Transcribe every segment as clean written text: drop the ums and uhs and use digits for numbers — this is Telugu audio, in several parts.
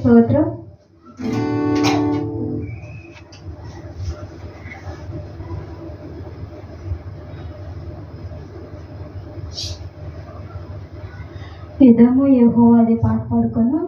స్తోత్రం. యుద్ధము యెహోవాదే పాట పాడుకున్నాం.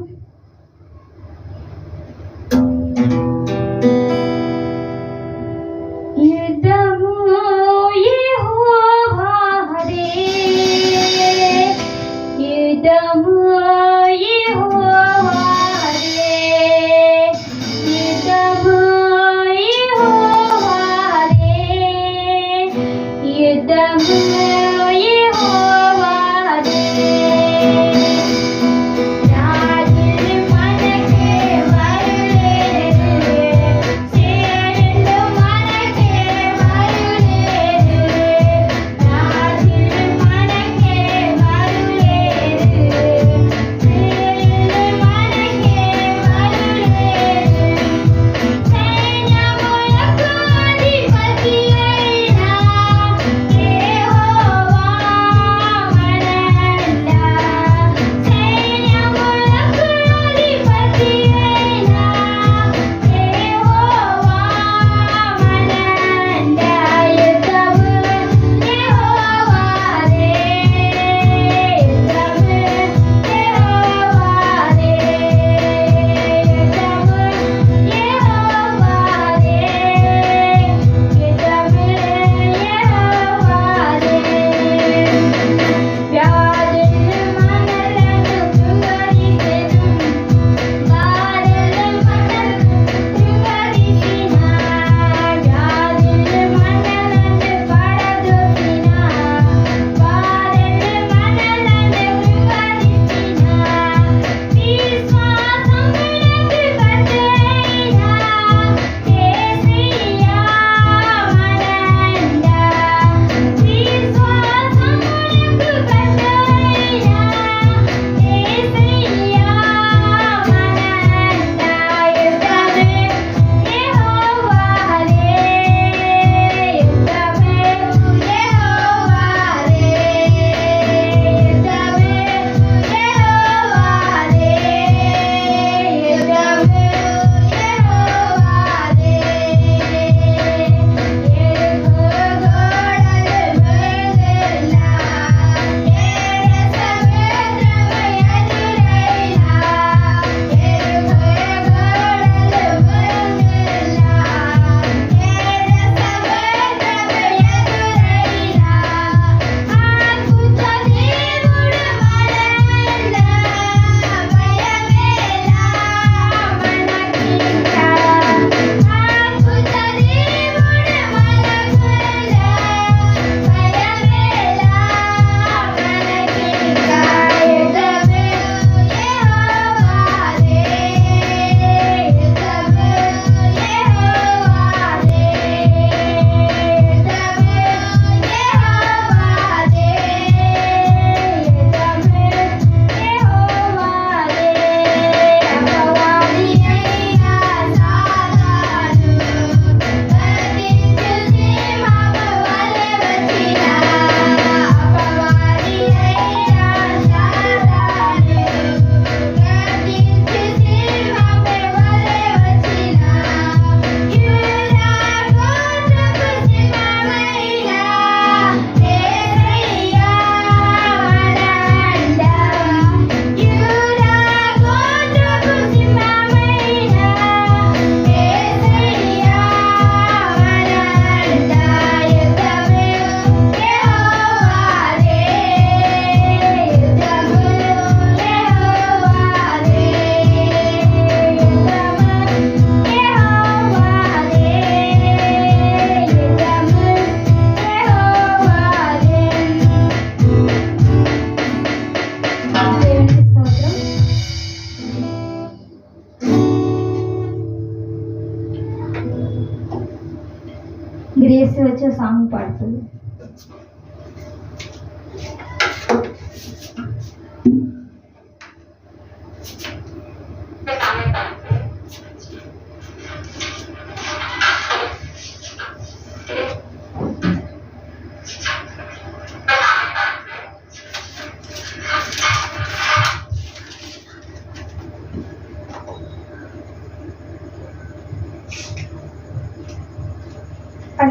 గ్రేస్ వచ్చే సాంగ్ పాడుతుంది.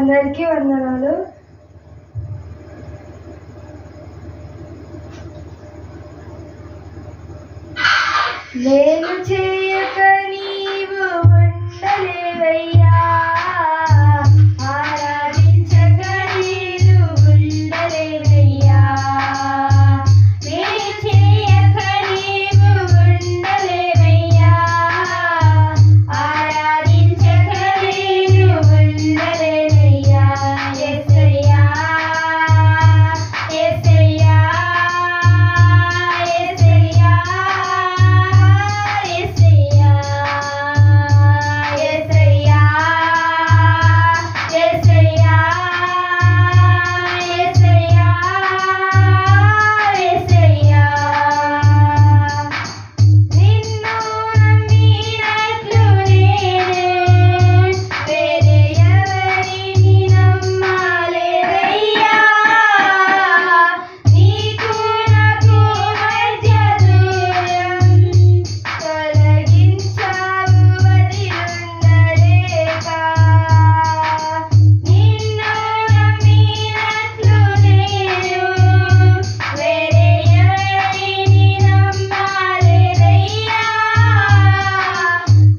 అందరికీ వందనాలు. నేను చేయక నీవు ఉండలేవయ్యా, ఆరాధించక నీవు ఉండలేవయ్యా. నేను చేయక నీవు ఉండలేవయ్యా, ఆరాధించక నీవు ఉండలేవయ్యా. యేసయ్యా యేసయ్యా యేసయ్యా యేసయ్యా యేసయ్యా యేసయ్యా యేసయ్యా యేసయ్యా. నిన్ను నమ్మినట్లు నేను వేరే ఎవరిని నమ్మలేదయ్యా. నీకు నాకు మధ్య దూరం తొలగించావు వదిలుండలేక. నిన్ను నమ్మినట్లు నేను వేరే ఎవరిని నమ్మలేదయ్యా.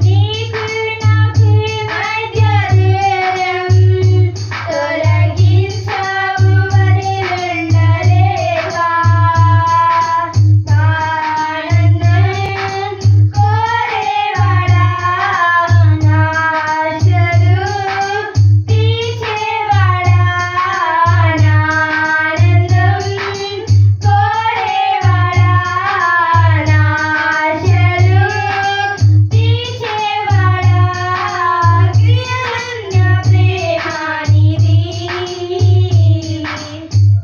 నీకు నాకు మధ్య దూరం తొలగించావు వదిలుండలేక. ఆనందం కోరేవాడా, నాశలు తీర్చేవాడా. ఆనందం కోరేవాడా, నాశలు తీర్చేవాడా. క్రియలన్న ప్రేమ నీది,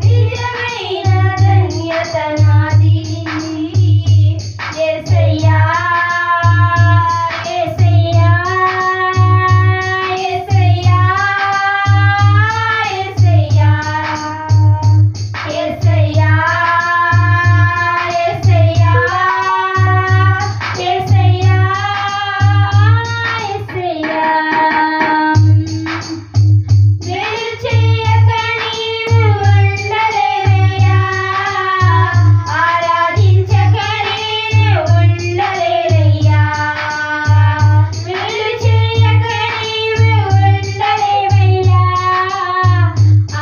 నిజమైన ధన్యత నాది. యేసయ్యా యేసయ్యా యేసయ్యా యేసయ్యా యేసయ్యా యేసయ్యా యేసయ్యా యేసయ్యా. మేలు చేయక నీవు ఉండలేవయ్యా, ఆరాధించక నేను ఉండలేనయ్యా. మేలు చేయక నీవు ఉండలేవయ్యా,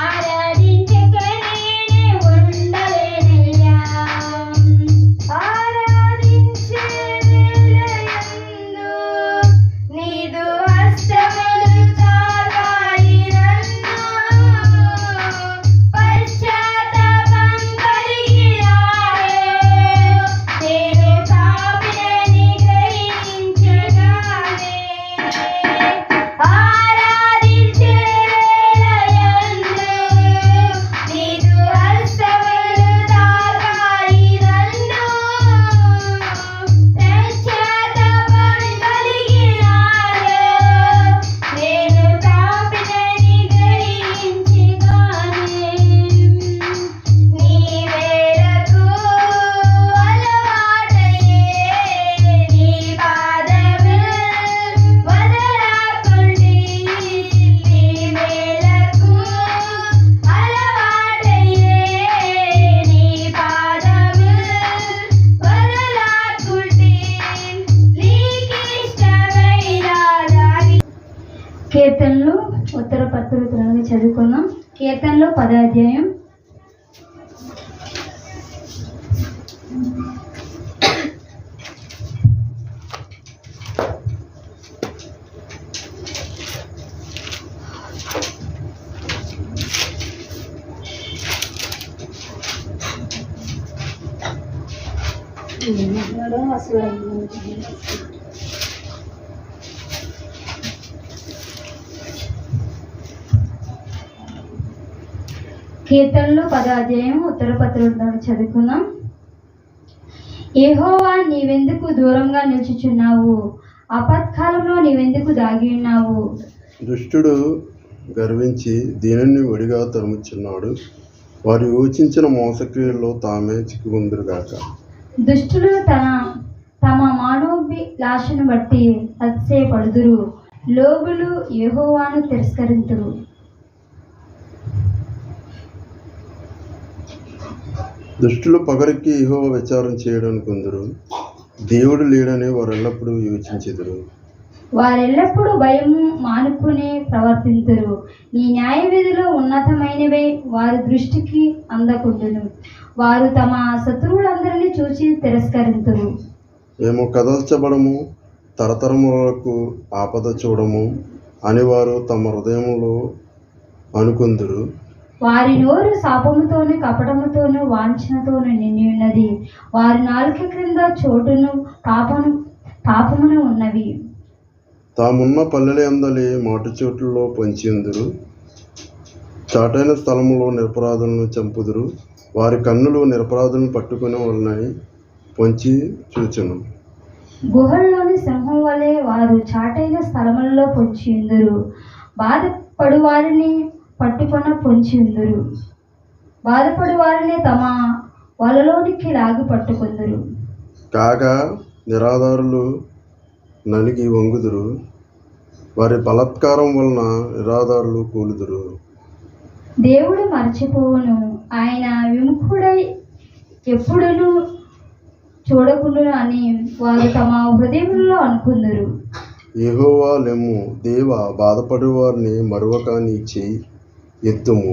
ఆరాధించక నేను ఉండలేనయ్యా. ఆరాధించే వేళయందు నీదు హస్తములు తాకాయి నన్ను. పశ్చాత్తాపం కలిగినాడు, నేను పాపినని గ్రహించగానే. ఆరాధించే వేళయందు నీదు హస్తములు తాకాయి నన్ను. పశ్చాత్తాపం కలిగినాడు, నేను పాపినని గ్రహించగానే. నీ వేలకు అలవాటయ్యే నీ పాదములు వదలకుండి. నీ వేలకు అలవాటయ్యే నీ పాదములు వదలకుండి. నీకిష్టమైన దారి. కీర్తనలు ఉత్తర పత్రికలను చదువుకున్నాం. కీర్తనలు 10వ అధ్యాయం. కీర్తనలు 10వ అధ్యాయం ఉత్తర పత్రికలను చదువుకున్నాం. యెహోవా, నీవెందుకు దూరంగా నిలుచుచున్నావు? ఆపత్కాలంలో నీవెందుకు దాగి ఉన్నావు? దుష్టుడు గర్వించి దీనిని ఒడిగా తరుముచున్నాడు. వారు యోచించిన మోసక్రియల్లో తామే చిక్కుకుందురుగాక. దుష్టులు తమ మనోభిలాషను బట్టి అతిశయపడుదురు. లోబులు యెహోవాను తిరస్కరింతురు. దుష్టులు పగరికి యెహోవా విచారం చేయడానికి కొందరు, దేవుడు లేడని వారు ఎల్లప్పుడూ యోచించెదరు. వారెల్లప్పుడూ భయము మానుకుని ప్రవర్తింతురు. నీ న్యాయ విధిలో ఉన్నతమైనవే వారి దృష్టికి అందకుండును. వారు తమ శత్రువులందరినీ చూసి తిరస్కరింతురు. మేము కదల్చబడము, తరతరములకు ఆపద చూడము అని వారు తమ హృదయములో అనుకొందురు. వారి నోరు శాపముతోను కపటముతోను వాంఛనతోను నిండి ఉన్నది. వారి నాలుక క్రింద చోటును పాపమును ఉన్నవి. తామున్న పల్లెల అందలి మాటు చోట్లలో పొంచియుందురు. చాటైన స్థలములో నిరపరాధులను చంపుదురు. వారి కన్నులు నిరపరాధులను పట్టుకునే వలనని పొంచి చూచును. గుహల్లోని సింహం వలె వారు చాటైన స్థలములలో పొంచియుందురు. బాధపడు వారిని పట్టుకొన పొంచియుందురు. బాధపడు వారిని తమ వలలోనికి లాగి పట్టుకుందురు. కాగా నిరాధారులు నలిగి వంగుదురు. వారి బలాత్కారం వలన నిరాధారులు కూలుదురు. దేవుడు మరచిపోవును, ఆయన విముఖుడై ఎప్పుడును చూడకుండును అని వారు తమ హృదయంలో అనుకుందురు. యెహోవా లెమ్ము, దేవా, బాధపడు వారిని మరొక నీ చేయి ఎత్తుము.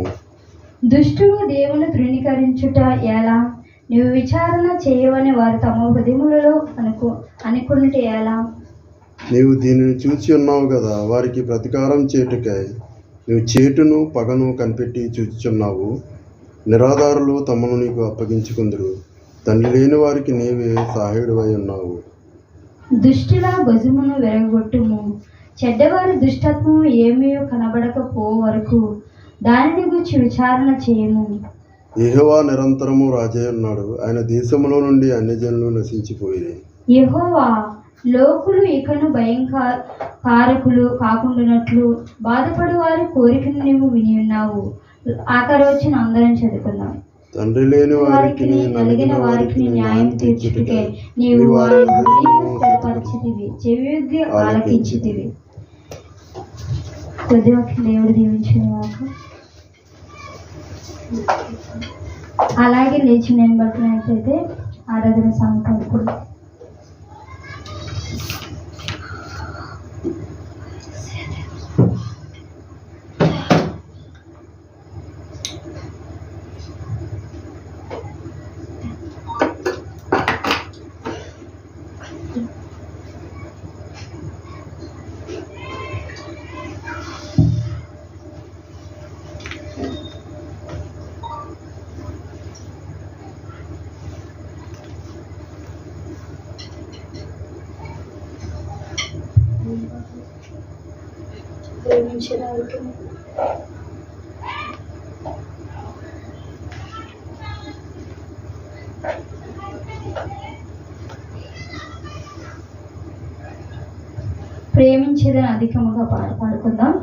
దుష్టులు దేవుని తృణీకరించుట ఎలా? నీవు విచారణ చేయవని వారు తమ హృదయములలో అనుకున్నట ఎలా? నీవు దీనిని చూచి ఉన్నావు కదా, వారికి ప్రతీకారం చేటుకై నీవు చేటును పగను కనిపెట్టి చూచుచున్నావు. నిరాధారులు తమను నీకు అప్పగించుకుందురు. తండ్రి లేని వారికి నీవే సహాయుడివై ఉన్నావు. దుష్టుల భుజమును విరగొట్టుము. చెడ్డవారి దుష్టత్వము ఏమీ కనబడకపో వరకు దానిని గురించి విచారణ చేయము. యెహోవా నిరంతరము రాజై ఉన్నాడు. ఆయన దేశములో నుండి అన్యజనులు నశించిపోయి. యెహోవా లోకులు ఇకను భయంకారకులు కాకుండానట్లు బాధపడు వారి కోరికను నీవు విని ఉన్నావు. ఆఖరి వచ్చిన అందరం చదువుకుందాం. తండ్రి లేని వారికి నలిగిన వారికి న్యాయం తీర్చుటకే నీవు వారి హృదయము స్థిరపరచితివి, చెవియొగ్గి ఆలకించితివి. కొద్దిగా దేవుడు దీవించిన వాకు. అలాగే లేచి నేను బట్టినట్లయితే ఆరాధన సాంకేతికుడు ప్రేమించడానికి ప్రేమించేదని అధికముగా పాడుకుందాం.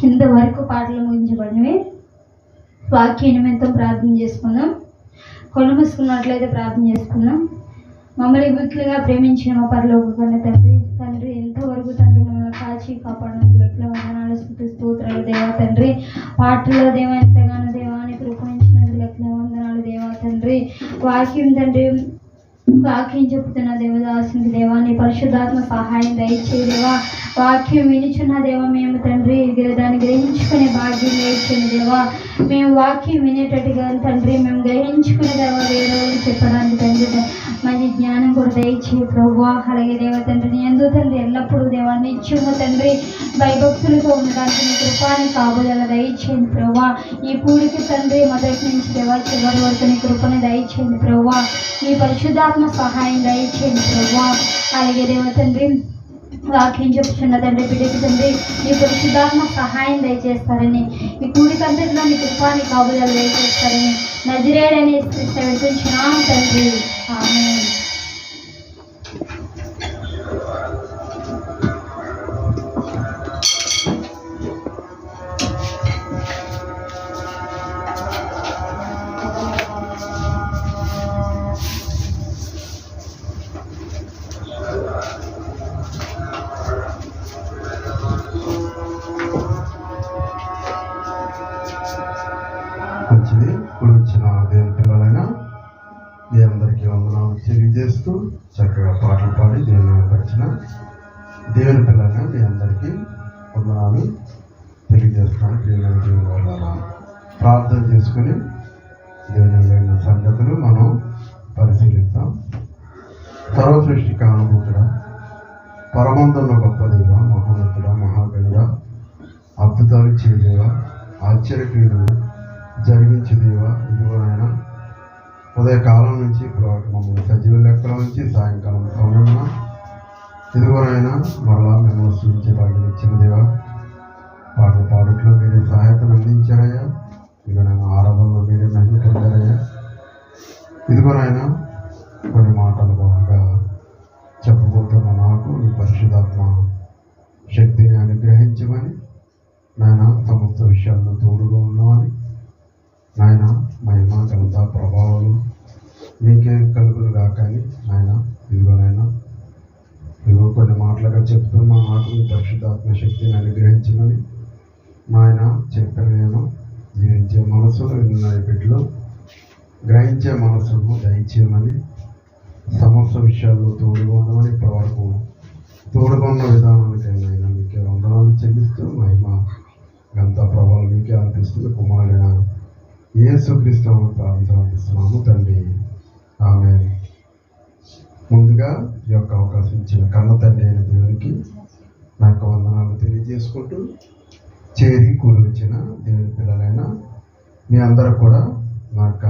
ఇంతవరకు పాటలు ముగించబడినవి. వాక్య నిమిత్తం ప్రార్థన చేసుకుందాం. కళ్ళు మూసుకున్నట్లయితే ప్రార్థన చేసుకుందాం. మమ్మల్ని విక్కులుగా ప్రేమించిన మా పరలోక తండ్రి ఎంతవరకు తండ్రి మమ్మల్ని కాచి కాపాడినందుకు ఎట్లా వందనాలు, స్తుతి స్తోత్రాలు దేవా తండ్రి. పాటల్లో దేవా ఎంతగానో దేవానికి రూపొందించినందుకు ఎట్లా వందనాలు దేవా తండ్రి. వాక్యం చెప్తున్న దేవదాసునికి దేవా నీ పరిశుద్ధాత్మ సహాయం దయచేయి దేవా. వాక్యం వినిచున్న దేవా మేము తండ్రి దాన్ని గ్రహించుకునే భాగ్యం దయచేయండి దేవా. మేము వాక్యం వినేటట్టుగా తండ్రి మేము గ్రహించుకునే దేవా వేరే వాళ్ళు చెప్పడానికి తండ్రి మంచి జ్ఞానం కూడా దయచేయి ప్రభువా. అలాగే దేవ తండ్రి నీ యందు తండ్రి ఎల్లప్పుడూ దేవా నిత్యము తండ్రి భయభక్తులతో ఉండడానికి నీ కృపాని కాపుదల దయచేయండి ప్రభువా. ఈ కూడికి తండ్రి మొదటి నుంచి దేవా చివరి వరకు నీ కృపని దయచేయండి ప్రభువా. నీ పరిశుద్ధాత్మ సహాయం దయచేయండి ప్రభువా. అలాగే దేవ తండ్రి వాక్యం చెప్తున్న తండ్రి బిడ్డకి తండ్రి నీ పరిశుద్ధాత్మ సహాయం దయచేస్తారని, ఈ కూడికంతటిలో నీ కృపాని కాపుదల దయచేస్తారని నజరేయుడైన యేసుక్రీస్తు వేడుకుంటున్నాం తండ్రి. ఆమేన్. మంచిది. ఇప్పుడు వచ్చిన దేవుని పిల్లలైనా మీ అందరికీ వందనాలు తెలియజేస్తూ చక్కగా పాటలు పాడి దేవుని పరిచిన దేవుని పిల్లలైనా మీ అందరికీ వందనాలు తెలియజేస్తాను. ప్రియమైన దేవుని వల్ల ప్రార్థన చేసుకుని దేవుని సంగతులు మనం పరిశీలిద్దాం. సర్వ సృష్టి కానుభూతుడా, పరమందున్న గొప్ప దేవ, మహోన్నతుడా, మహాగణుడా, అద్భుతాలు చేయదేవా, ఆశ్చర్యక్రియలు జరిగించే దేవా, ఇదిగోనైనా ఉదయకాలం నుంచి ఇప్పుడు మమ్మల్ని సజీవ లెక్కల నుంచి సాయంకాలం సమయమున ఇదిగోనైనా మరలా మేము సూచించే భాగ్యం ఇచ్చిన దేవా. పాటలు పాడుట్లో మీరే సహాయతను అందించారయ్యా. ఇదిగోనైనా ఆరాధనలో మీరే మహిమ పొందారయ్యా. ఇదిగోనైనా కొన్ని మాటలు బాగా చెప్పబోతున్న నాకు నీ పరిశుద్ధాత్మ శక్తిని అనుగ్రహించమని నాయన, సమస్త విషయాల్లో తోడుగా ఉన్నామని నాయన, మహిమ ఘనత ప్రభావాలు మీకే కలుగులుగా కానీ నాయన. ఇదిగోనైనా ఇదిగో కొన్ని మాటలుగా చెప్తున్నా నాకు నీ పరిశుద్ధాత్మ శక్తిని అనుగ్రహించమని నాయన. చెప్పిన నేను జీవించే మనసును విన్న బిడ్డలు గ్రహించే మనసును దయచేయమని, సమస్త విషయాల్లో తోడుగా ఉండమని, ఇప్పటివరకు తోడుగా ఉన్న విధానానికైనా మీకే వందనాలు చెల్లిస్తూ మహిమ ఘనత ప్రభావాలు మీకే అనిపిస్తుంది. కుమారుడైన యేసుక్రీస్తు ప్రార్థిస్తున్నాము తండ్రి. ఆమేన్. ముందుగా ఈ యొక్క అవకాశం ఇచ్చిన కన్న తండ్రి అయిన దేవునికి నా యొక్క వందనాలు తెలియజేసుకుంటూ చేరి కూడి వచ్చిన దేవుని పిల్లలైన మీ అందరూ కూడా నా యొక్క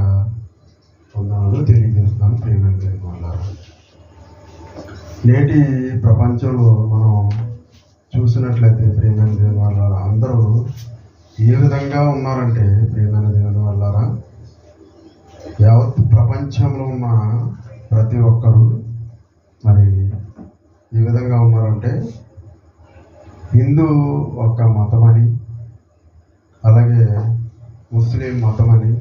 వందనాలు తెలియజేస్తున్నాను. ప్రియమైన దేవుని వల్ల నేటి ప్రపంచంలో మనం చూసినట్లయితే ప్రియమైన దేవుని వల్ల అందరూ ఏ విధంగా ఉన్నారంటే, ప్రియమైన దేవుని వల్లారా, యావత్ ప్రపంచంలో ఉన్న ప్రతి ఒక్కరూ మరి ఏ విధంగా ఉన్నారంటే, హిందూ ఒక మతమని, అలాగే ముస్లిం మతమని,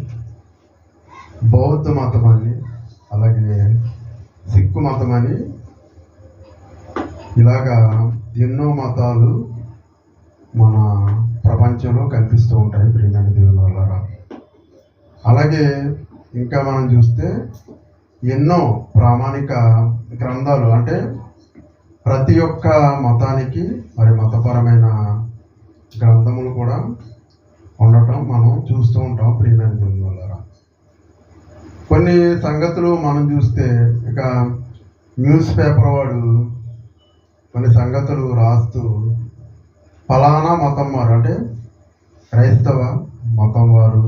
బౌద్ధ మతమని, అలాగే సిక్కు మతమని, ఇలాగా ఎన్నో మతాలు మన ప్రపంచంలో కనిపిస్తూ ఉంటాయి ప్రియమైన దేవుని వల్ల. అలాగే ఇంకా మనం చూస్తే ఎన్నో ప్రామాణిక గ్రంథాలు, అంటే ప్రతి ఒక్క మతానికి మరి మతపరమైన గ్రంథములు కూడా ఉండటం మనం చూస్తూ ఉంటాం ప్రియమైన దేవుని వల్ల. కొన్ని సంగతులు మనం చూస్తే ఇక న్యూస్ పేపర్ వాడు కొన్ని సంగతులు రాస్తూ ఫలానా మతం వారు, అంటే క్రైస్తవ మతం వారు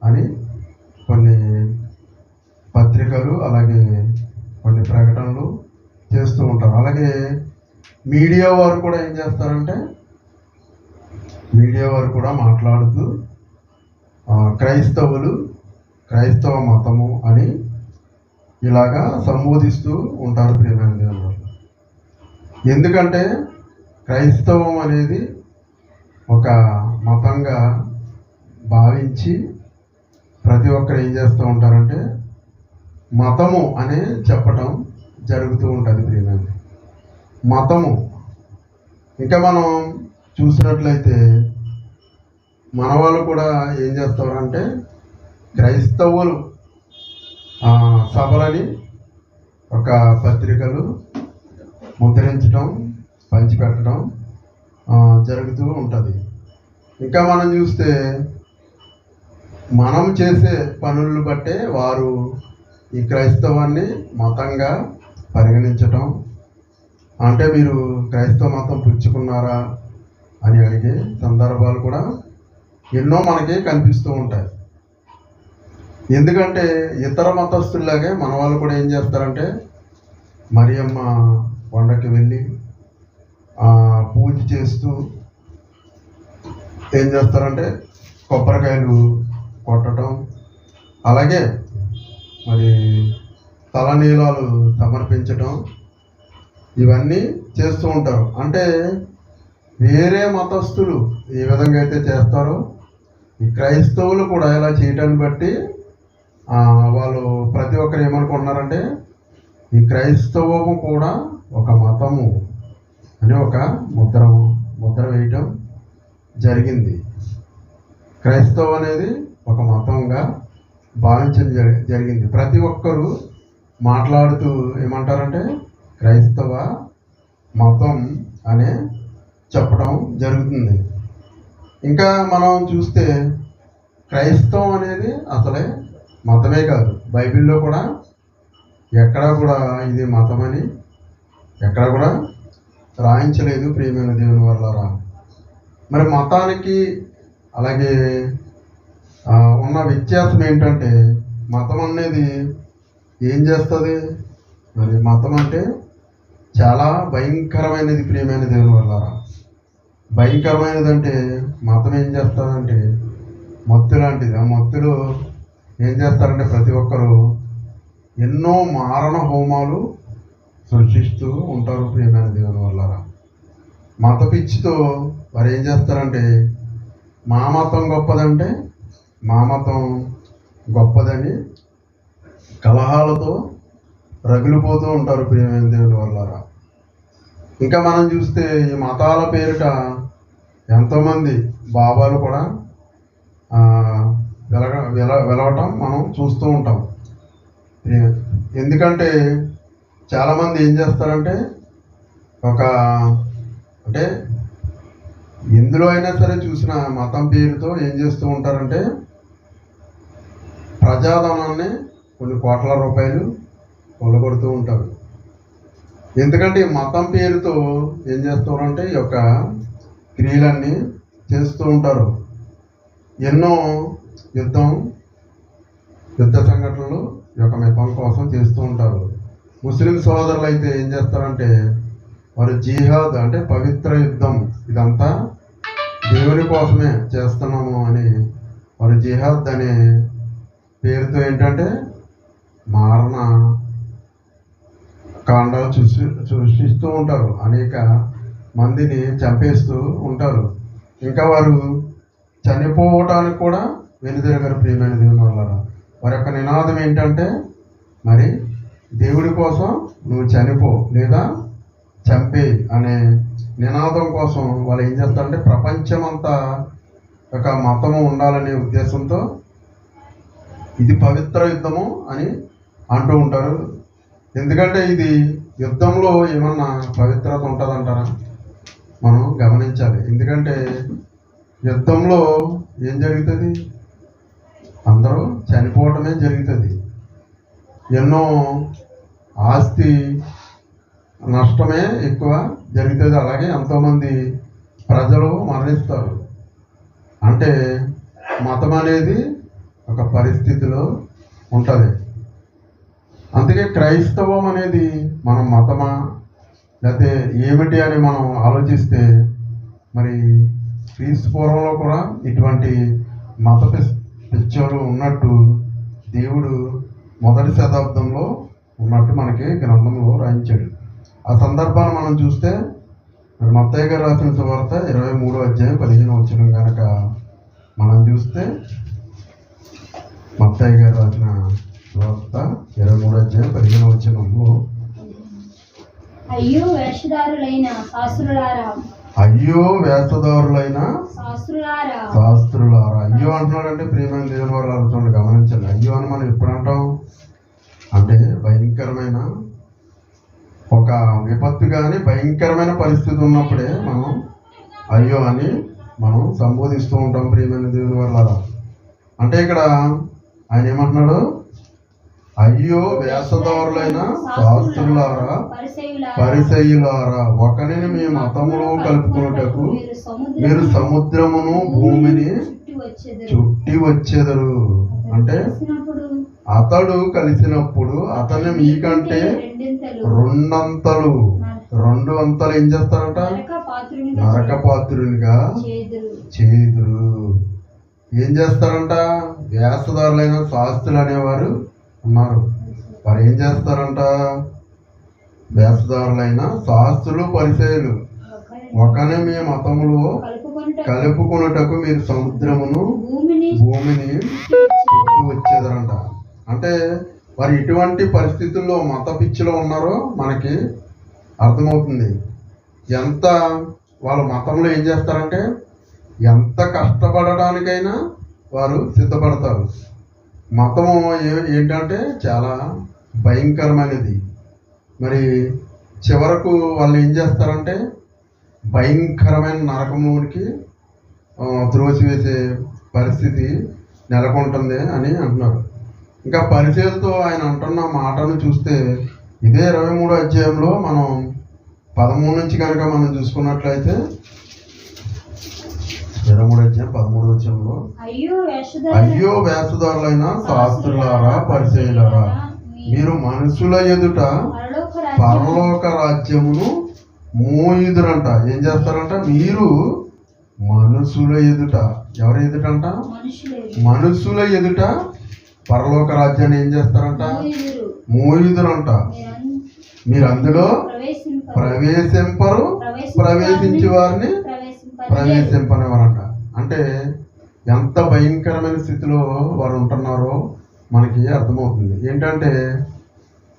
అని కొన్ని పత్రికలు అలాగే కొన్ని ప్రకటనలు చేస్తూ ఉంటారు. అలాగే మీడియా వారు కూడా ఏం చేస్తారంటే, మీడియా వారు కూడా మాట్లాడుతూ క్రైస్తవ మతము అని ఇలాగా సంబోధిస్తూ ఉంటారు ప్రియమైన దేవుని. ఎందుకంటే క్రైస్తవం అనేది ఒక మతంగా భావించి ప్రతి ఒక్కరు ఏం చేస్తూ ఉంటారంటే మతము అని చెప్పటం జరుగుతూ ఉంటుంది ప్రియమైన మతము. ఇంకా మనం చూసినట్లయితే మన వాళ్ళు కూడా ఏం చేస్తారంటే క్రైస్తవులు సభలని ఒక పత్రికలు ముద్రించడం పంచిపెట్టడం జరుగుతూ ఉంటుంది. ఇంకా మనం చూస్తే మనం చేసే పనులను బట్టే వారు ఈ క్రైస్తవాన్ని మతంగా పరిగణించటం, అంటే మీరు క్రైస్తవ మతం పుచ్చుకున్నారా అని అడిగే సందర్భాలు కూడా ఎన్నో మనకి కనిపిస్తూ ఉంటాయి. ఎందుకంటే ఇతర మతస్థుల్లాగే మన వాళ్ళు కూడా ఏం చేస్తారంటే మరియమ్మ కొండకి వెళ్ళి పూజ చేస్తూ ఏం చేస్తారంటే కొబ్బరికాయలు కొట్టడం, అలాగే మరి తలనీలాలు సమర్పించడం, ఇవన్నీ చేస్తూ ఉంటారు. అంటే వేరే మతస్థులు ఏ విధంగా అయితే చేస్తారో ఈ క్రైస్తవులు కూడా ఇలా చేయటాన్ని బట్టి వాళ్ళు ప్రతి ఒక్కరు ఏమనుకుంటున్నారంటే ఈ క్రైస్తవము కూడా ఒక మతము అని ఒక ముద్ర వేయటం జరిగింది. క్రైస్తవం అనేది ఒక మతంగా భావించడం జరిగింది. ప్రతి ఒక్కరూ మాట్లాడుతూ ఏమంటారంటే క్రైస్తవ మతం అనే చెప్పడం జరుగుతుంది. ఇంకా మనం చూస్తే క్రైస్తవం అనేది అసలే మతమే కాదు. బైబిల్లో కూడా ఎక్కడా కూడా ఇది మతమని ఎక్కడ కూడా రాయించలేదు ప్రియమైన దేవుని వల్లరా. మరి మతానికి అలాగే ఉన్న వ్యత్యాసం ఏంటంటే మతం అనేది ఏం చేస్తుంది? మరి మతం అంటే చాలా భయంకరమైనది ప్రియమైన దేవుని వల్లరా. భయంకరమైనది అంటే మతం ఏం చేస్తుందంటే మత్తు లాంటిది. ఆ మత్తులో ఏం చేస్తారంటే ప్రతి ఒక్కరూ ఎన్నో మారణ హోమాలు సృష్టిస్తూ ఉంటారు ప్రియమైన దేవుని వల్లరా. మత పిచ్చితో వారు ఏం చేస్తారంటే మా మతం గొప్పదంటే మా మతం గొప్పదని కలహాలతో రగిలిపోతూ ఉంటారు ప్రియమైన దేవుని వల్లరా. ఇంకా మనం చూస్తే ఈ మతాల పేరిట ఎంతోమంది బాబాలు కూడా వెలవటం మనం చూస్తూ ఉంటాం. ఎందుకంటే చాలామంది ఏం చేస్తారంటే అంటే ఎందులో అయినా సరే చూసిన మతం పేరుతో ఏం చేస్తూ ఉంటారంటే ప్రజాధనాన్ని కొన్ని కోట్ల రూపాయలు కొల్లగొడుతూ ఉంటారు. ఎందుకంటే మతం పేరుతో ఏం చేస్తారంటే ఈ యొక్క క్రియలన్నీ చేస్తూ ఉంటారు. ఎన్నో యుద్ధ సంఘటనలు ఈ యొక్క మతం కోసం చేస్తూ ఉంటారు. ముస్లిం సోదరులు అయితే ఏం చేస్తారంటే వారు జిహాద్ అంటే పవిత్ర యుద్ధం, ఇదంతా దేవుని కోసమే చేస్తున్నాము అని వారు జిహాద్ అనే పేరుతో ఏంటంటే మారణ కాండాలు సృష్టిస్తూ ఉంటారు. అనేక మందిని చంపేస్తూ ఉంటారు. ఇంకా వారు చనిపోవటానికి కూడా వెనుదిరగరు ప్రియమైన దేవుని వల్ల. వారి యొక్క నినాదం ఏంటంటే మరి దేవుడి కోసం నువ్వు చనిపో లేదా చంపే అనే నినాదం కోసం వాళ్ళు ఏం చేస్తారంటే ప్రపంచమంతా ఒక మతము ఉండాలనే ఉద్దేశంతో ఇది పవిత్ర యుద్ధము అని అంటూ ఉంటారు. ఎందుకంటే ఇది యుద్ధంలో ఏమన్నా పవిత్రత ఉంటుందంటారా? మనం గమనించాలి. ఎందుకంటే యుద్ధంలో ఏం జరుగుతుంది? అందరూ చనిపోవటమే జరుగుతుంది. ఎన్నో ఆస్తి నష్టమే ఎక్కువ జరుగుతుంది. అలాగే ఎంతోమంది ప్రజలు మరణిస్తారు. అంటే మతం అనేది ఒక పరిస్థితిలో ఉంటుంది. అందుకే క్రైస్తవం అనేది మనం మతమా లేకపోతే ఏమిటి అని మనం ఆలోచిస్తే మరి క్రీస్తు పూర్వంలో కూడా ఇటువంటి మత పిచ్చోలు ఉన్నట్టు దేవుడు మొదటి శతాబ్దంలో ఉన్నట్టు మనకి గ్రంథంలో రాయించాడు. ఆ సందర్భాన్ని మనం చూస్తే మరి మత్తయి గారు రాసిన సువార్త 23వ అధ్యాయం 15వ వచనం కనుక మనం చూస్తే, మత్తయి గారు రాసిన సువార్త 23వ అధ్యాయం 15వ వచనంలో, అయ్యో వేషధారులైన శాస్త్రులారా, అయ్యో వేషధారులైన శాస్త్రులారా, శాస్త్రులారా. అయ్యో అంటున్నాడంటే ప్రియమైన దేవుని వారు అర్థం గమనించండి. అయ్యో అని మనం ఎప్పుడు అంటాం అంటే భయంకరమైన ఒక విపత్తు కానీ భయంకరమైన పరిస్థితి ఉన్నప్పుడే మనం అయ్యో అని మనం సంబోధిస్తూ ఉంటాం ప్రియమైన దేవుని వారు. అంటే ఇక్కడ ఆయన ఏమంటున్నాడు, అయ్యో వేషధారులైన శాస్త్రులారా, పరిసయ్యులారా, ఒకరిని మీ మతములో కలుపుకున్నటకు మీరు సముద్రమును భూమిని చుట్టి వచ్చేదరు. అంటే అతడు కలిసినప్పుడు అతన్ని మీకంటే రెండు అంతలు ఏం చేస్తారంట, నరకపాత్రునిగా చేదురు. ఏం చేస్తారంట, వేషధారులైన శాస్త్రులు అనేవారు ఉన్నారు. వారు ఏం చేస్తారంట, వేషధారులైన శాస్త్రులు పరిసయ్యులు ఒకనే మీ మతములో కలుపుకొనుటకు మీరు సముద్రమును భూమిని చుట్టూ వచ్చేదరంట. అంటే వారు ఎటువంటి పరిస్థితుల్లో మత పిచ్చిలో ఉన్నారో మనకి అర్థమవుతుంది. ఎంత వాళ్ళ మతంలో ఏం చేస్తారంటే ఎంత కష్టపడడానికైనా వారు సిద్ధపడతారు. మతము ఏంటంటే చాలా భయంకరమైనది. మరి చివరకు వాళ్ళు ఏం చేస్తారంటే భయంకరమైన నరకంలోనికి త్రోసివేసే పరిస్థితి నెలకొంటుంది అని అంటున్నారు. ఇంకా పరిచయాలతో ఆయన అంటున్న మాటను చూస్తే ఇదే 23వ అధ్యాయంలో మనం 13 నుంచి కనుక మనం చూసుకున్నట్లయితే 23వ అధ్యాయం 13వ వచనంలో, అయ్యో వేషధారులైన శాస్త్రులారా, పరిసయ్యులారా, మీరు మనుషుల ఎదుట పరలోక రాజ్యమును మోయుదురంట. ఏం చేస్తారంట, మీరు మనుషుల ఎదుట, ఎవరి ఎదుటంట, మనుషుల ఎదుట పరలోక రాజ్యాన్ని ఏం చేస్తారంట, మోయుదురంట. మీరు అందులో ప్రవేశింపరు, ప్రవేశించే వారిని ప్రవేశింపనివారంట. అంటే ఎంత భయంకరమైన స్థితిలో వారు ఉంటున్నారో మనకి అర్థమవుతుంది. ఏంటంటే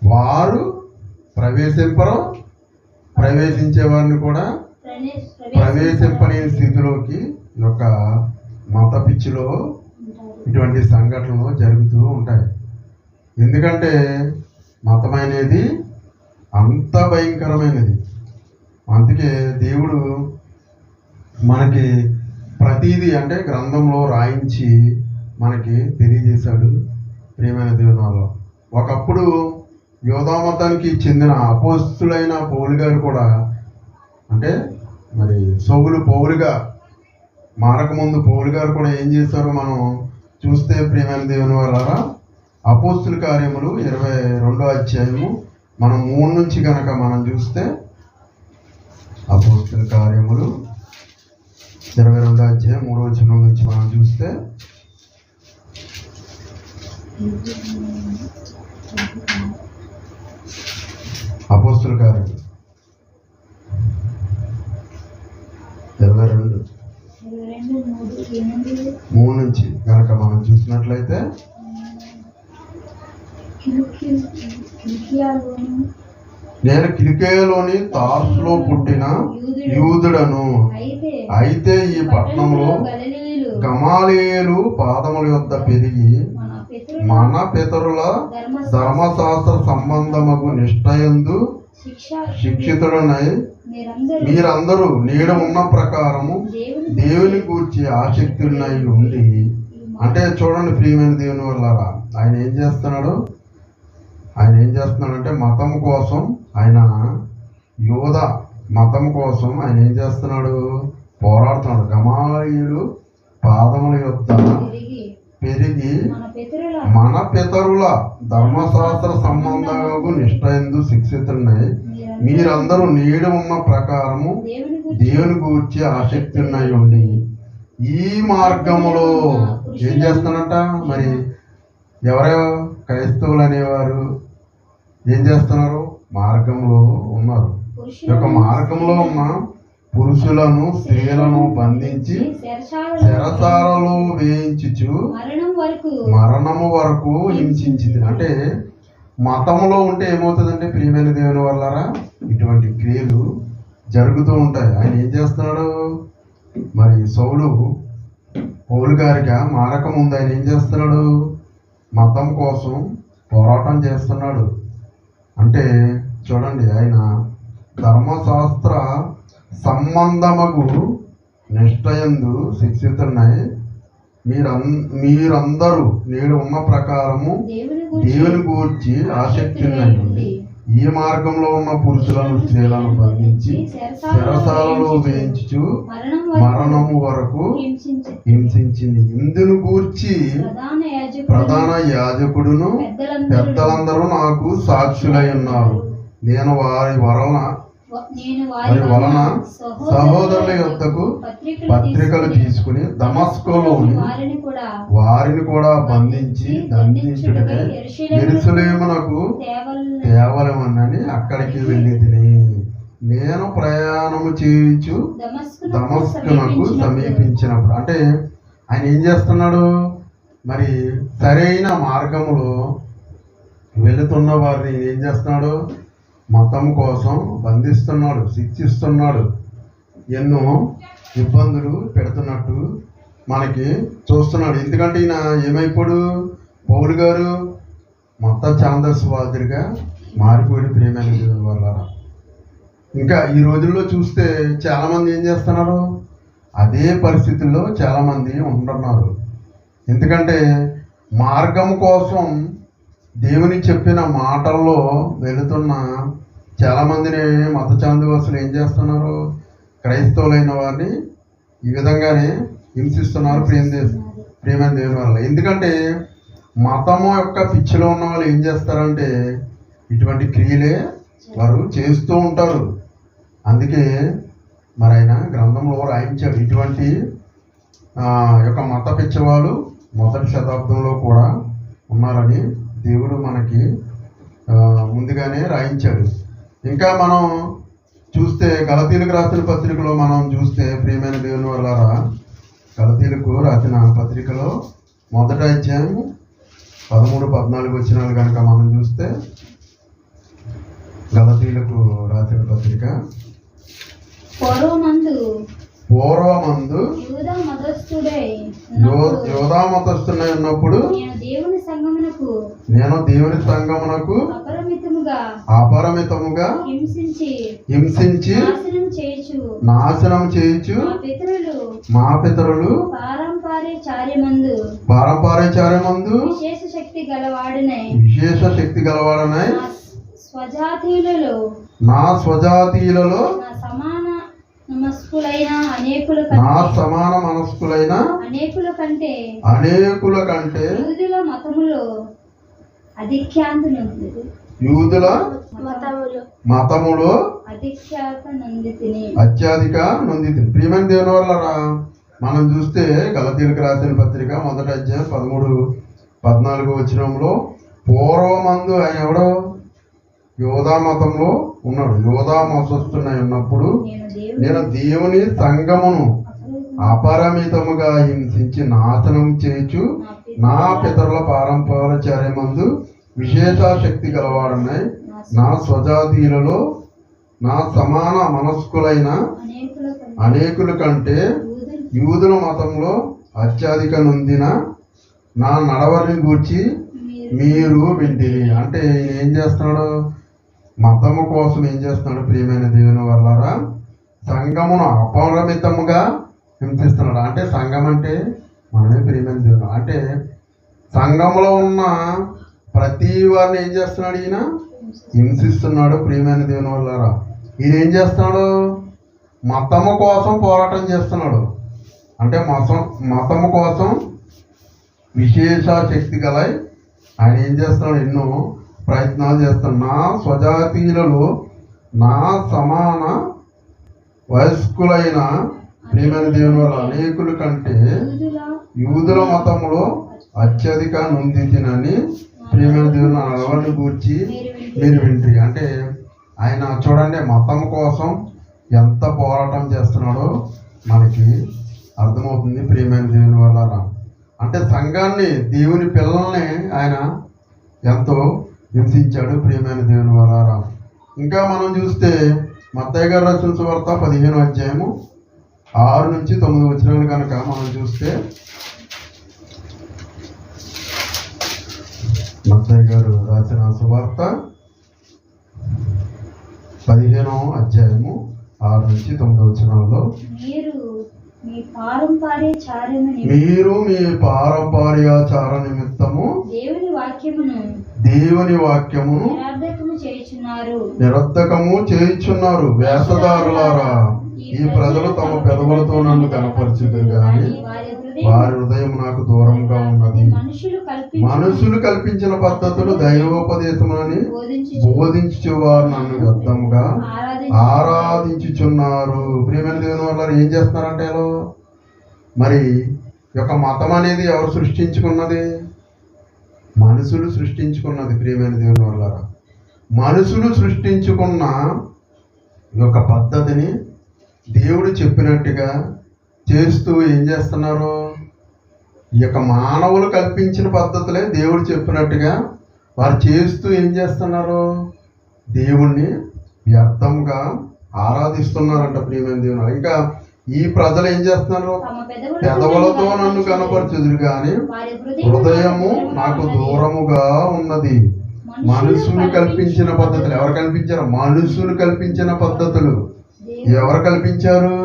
వారు ప్రవేశింపరు, ప్రవేశించే వారిని కూడా ప్రవేశింపని స్థితిలోకి ఈ యొక్క మత పిచ్చిలో ఇటువంటి సంఘటనలు జరుగుతూ ఉంటాయి. ఎందుకంటే మతం అనేది అంత భయంకరమైనది. అందుకే దేవుడు మనకి ప్రతిదీ అంటే గ్రంథంలో రాయించి మనకి తెలియజేశాడు ప్రియమైన దేవుని వాళ్ళు. ఒకప్పుడు యోధా మతానికి చెందిన అపోస్తులైన పౌలు గారు కూడా, అంటే మరి పౌలుగా మారకముందు పౌలు గారు కూడా ఏం చేశారో మనం చూస్తే ప్రియమైన దేవుని వాళ్ళారా, అపోస్తుల కార్యములు 22వ అధ్యాయము మనం 3 నుంచి కనుక మనం చూస్తే, అపోస్తుల కార్యములు 22వ అధ్యాయం 3వ వచనం నుంచి మనం చూస్తే, అపోస్తుల కార్యం 22:3 నుంచి కనుక మనం చూసినట్లయితే, నేను కిలికియాలోని తార్సులో పుట్టిన యూదుడను, అయితే ఈ పట్టణంలో గమాలియేలు పాదముల యొద్ద పెరిగి మన పితరుల ధర్మశాస్త్ర సంబంధముగు నిష్ఠయందు శిక్షితుడనై మీరందరూ నీడ ఉన్న ప్రకారము దేవుని గూర్చి ఆసక్తులై ఉండి. అంటే చూడండి ప్రియమైన దేవుని వల్లారా, ఆయన ఏం చేస్తున్నాడంటే మతం కోసం ఆయన యోధ మతం కోసం ఆయన ఏం చేస్తున్నాడు, పోరాడుతున్నాడు. గమాలియేలు పాదముల యొద్ద పెరిగి మన పితరుల ధర్మశాస్త్ర సంబంధము నిష్ఠయందు శిక్షితులై మీరందరూ నీడ ఉన్న ప్రకారము దేవుని గూర్చి ఆసక్తులై ఉండి ఈ మార్గములో ఏం చేస్తానంట. మరి ఎవరో క్రైస్తవులు అనేవారు ఏం చేస్తున్నారు, మార్గంలో ఉన్నారు. ఈ యొక్క మార్గంలో ఉన్న పురుషులను స్త్రీలను బంధించి చెరసాలలో వేయించుచు మరణము వరకు హింసించింది. అంటే మతంలో ఉంటే ఏమవుతుందంటే ప్రియమైన దేవుని వల్లరా ఇటువంటి క్రియలు జరుగుతూ ఉంటాయి. ఆయన ఏం చేస్తున్నాడు, మరి పౌలు గారిగా మారక ముందు ఆయన ఏం చేస్తున్నాడు, మతం కోసం పోరాటం చేస్తున్నాడు. అంటే చూడండి, ఆయన ధర్మశాస్త్ర సంబంధమగు నిష్ఠయందు శిక్షితున్నాయి. మీరందరూ నేడు ఉన్న ప్రకారము దేవుని గూర్చి ఆసక్తి ఉన్నది. ఈ మార్గంలో ఉన్న పురుషులను స్త్రీలను బంధించి చెరసాలలో వేయించు మరణము వరకు హింసించింది. ఇందును గూర్చి ప్రధాన యాజకుడును పెద్దలందరూ నాకు సాక్షులై ఉన్నారు. నేను వారి వలన సహోదరుల యొద్దకు పత్రికలు తీసుకుని దమస్కులోని వారిని కూడా బంధించి దండించుటకై యెరూషలేమునకు తేవలెమని అక్కడికి వెళ్ళితిని. నేను ప్రయాణము చేయుచు దమస్కునకు సమీపించినప్పుడు, అంటే ఆయన ఏం చేస్తున్నాడు, మరి సరైన మార్గములో వెళుతున్న వారిని ఏం చేస్తున్నాడు, మతం కోసం బంధిస్తున్నాడు, శిక్షిస్తున్నాడు, ఎన్నో ఇబ్బందులు పెడుతున్నట్టు మనకి చూస్తున్నాడు. ఎందుకంటే ఈయన ఏమైపోడు, పౌలు గారు మత ఛాందస్వాదుడిగా మారిపోయాడు ప్రియమైన దేవుని వల్ల. ఇంకా ఈ రోజుల్లో చూస్తే చాలామంది ఏం చేస్తున్నారు, అదే పరిస్థితుల్లో చాలామంది ఉంటున్నారు. ఎందుకంటే మార్గం కోసం దేవుని చెప్పిన మాటల్లో వెళుతున్న చాలామందిని మత ఛాందసులు ఏం చేస్తున్నారు, క్రైస్తవులైన వారిని ఈ విధంగానే హింసిస్తున్నారు ప్రియమైన దేవుని వల్ల. ఎందుకంటే మతము యొక్క పిచ్చిలో ఉన్న వాళ్ళు ఏం చేస్తారంటే ఇటువంటి క్రియలే వారు చేస్తూ ఉంటారు. అందుకే మరి ఆయన గ్రంథంలో రాయించాడు, ఇటువంటి యొక్క మత పిచ్చివాళ్ళు మొదటి శతాబ్దంలో కూడా ఉన్నారని దేవుడు మనకి ముందుగానే రాయించాడు. ఇంకా మనం చూస్తే గలతీలకు రాసిన పత్రికలో మనం చూస్తే ప్రియమైన దేవుని వల్ల గలతీలకు రాసిన పత్రికలో మొదటి అధ్యాయం 13-14 వచనాలు కనుక మనం చూస్తే, గలతీలకు రాసిన పత్రిక పూర్వమందు యోధా మతస్థుడై ఉన్నప్పుడు నేను దేవుని సంగమునకు అపరిమితముగా హింసించి నాశనం చేయుచు మా పితరులు పారంపర్యచార్యమందు విశేష శక్తి గలవాడనై నా స్వజాతీయులలో నా సమాన మనస్కులైన అనేకుల కంటే యూదుల మతములో అత్యధిక నొందితిని. ప్రియమైన దేవుని వల్ల మనం చూస్తే గలతీలకు రాసిన పత్రిక మొదటి అధ్యాయం 13-14 వచనంలో పూర్వమందు ఆయన ఎవడో యోధా మతంలో ఉన్నాడు. యోధా మతస్థుడై ఉన్నప్పుడు నేను దేవుని సంఘమును అపరిమితముగా హింసించి నాశనం చేయుచు నా పితరుల పారంపర్యచార్యమందు విశేష శక్తి గలవాడనై నా స్వజాతీయులలో నా సమాన మనస్కులైన అనేకుల కంటే యూదుల మతంలో అత్యధిక నొందిన నా నడవడిని గూర్చి మీరు వింటిరి. అంటే ఈయన ఏం చేస్తున్నాడు, మతము కోసం ఏం చేస్తున్నాడు ప్రియమైన దేవుని వల్ల సంఘమును అపరిమితముగా హింసిస్తున్నాడు. అంటే సంఘం అంటే మనమే ప్రియమైన దేవుడు. అంటే సంఘంలో ఉన్న ప్రతి వారిని ఏం చేస్తున్నాడు, ఈయన హింసిస్తున్నాడు ప్రియమైన దేవుని వల్ల. ఈయన ఏం చేస్తున్నాడు, మతము కోసం పోరాటం చేస్తున్నాడు. అంటే మతము కోసం విశేష శక్తి గల ఆయన ఏం చేస్తున్నాడు, ఎన్నో ప్రయత్నాలు చేస్తున్నాడు. నా స్వజాతీయులలో నా సమాన వయస్కులైన ప్రియమైన దేవుని వల్ల అనేకుల కంటే యూదుల మతంలో అత్యధిక నొందితినని ప్రియమైన దేవుని అలవాటుని గూర్చి మీరు వింటారు. అంటే ఆయన చూడండి, మతం కోసం ఎంత పోరాటం చేస్తున్నాడో మనకి అర్థమవుతుంది ప్రియమైన దేవుని వల్ల. అంటే సంఘాన్ని, దేవుని పిల్లల్ని ఆయన ఎంతో హింసించాడు ప్రియమైన దేవుని వల్ల. ఇంకా మనం చూస్తే మత్తయి గారు రాసిన సువార్త 15వ అధ్యాయము 6 నుంచి 9 వచనాలు కనుక మనం చూస్తే, మత్తయి గారు రాసిన సువార్త 15వ అధ్యాయము 6 నుంచి 9 వచనాల్లో, మీరు మీ పారంపర్యాచారము నిమిత్తము దేవుని వాక్యమును నిరర్ధకము చేయుచున్నారు. వేషధారులారా, ఈ ప్రజలు తమ పెదవులతో నన్ను కనపరచుదురు గాని వారి హృదయం నాకు దూరంగా ఉన్నది. మనుషులు కల్పించిన పద్ధతులు దైవోపదేశమని బోధించు వారు నన్ను వ్యర్థముగా ఆరాధించుచున్నారు. ప్రియమైన దేవుని వల్ల ఏం చేస్తున్నారంటే, మరి యొక్క మతం అనేది ఎవరు సృష్టించుకున్నది? మనుషులు సృష్టించుకున్నది. ప్రియమైన దేవుని వల్ల మనుషులు సృష్టించుకున్న యొక్క పద్ధతిని దేవుడు చెప్పినట్టుగా చేస్తూ ఏం చేస్తున్నారు? ఈ యొక్క మానవులు కల్పించిన పద్ధతులే దేవుడు చెప్పినట్టుగా వారు చేస్తూ ఏం చేస్తున్నారు? దేవుణ్ణి వ్యర్థంగా ఆరాధిస్తున్నారంట ప్రియమైన దేవుని. ఇంకా ఈ ప్రజలు ఏం చేస్తున్నారు? పెదవులతో నన్ను కనపరచుదురు కానీ హృదయము నాకు దూరముగా ఉన్నది. మనుషులు కల్పించిన పద్ధతులు. ఎవరు కల్పించారు? మనుషులు కల్పించిన పద్ధతులు. ఎవరు కల్పించారు?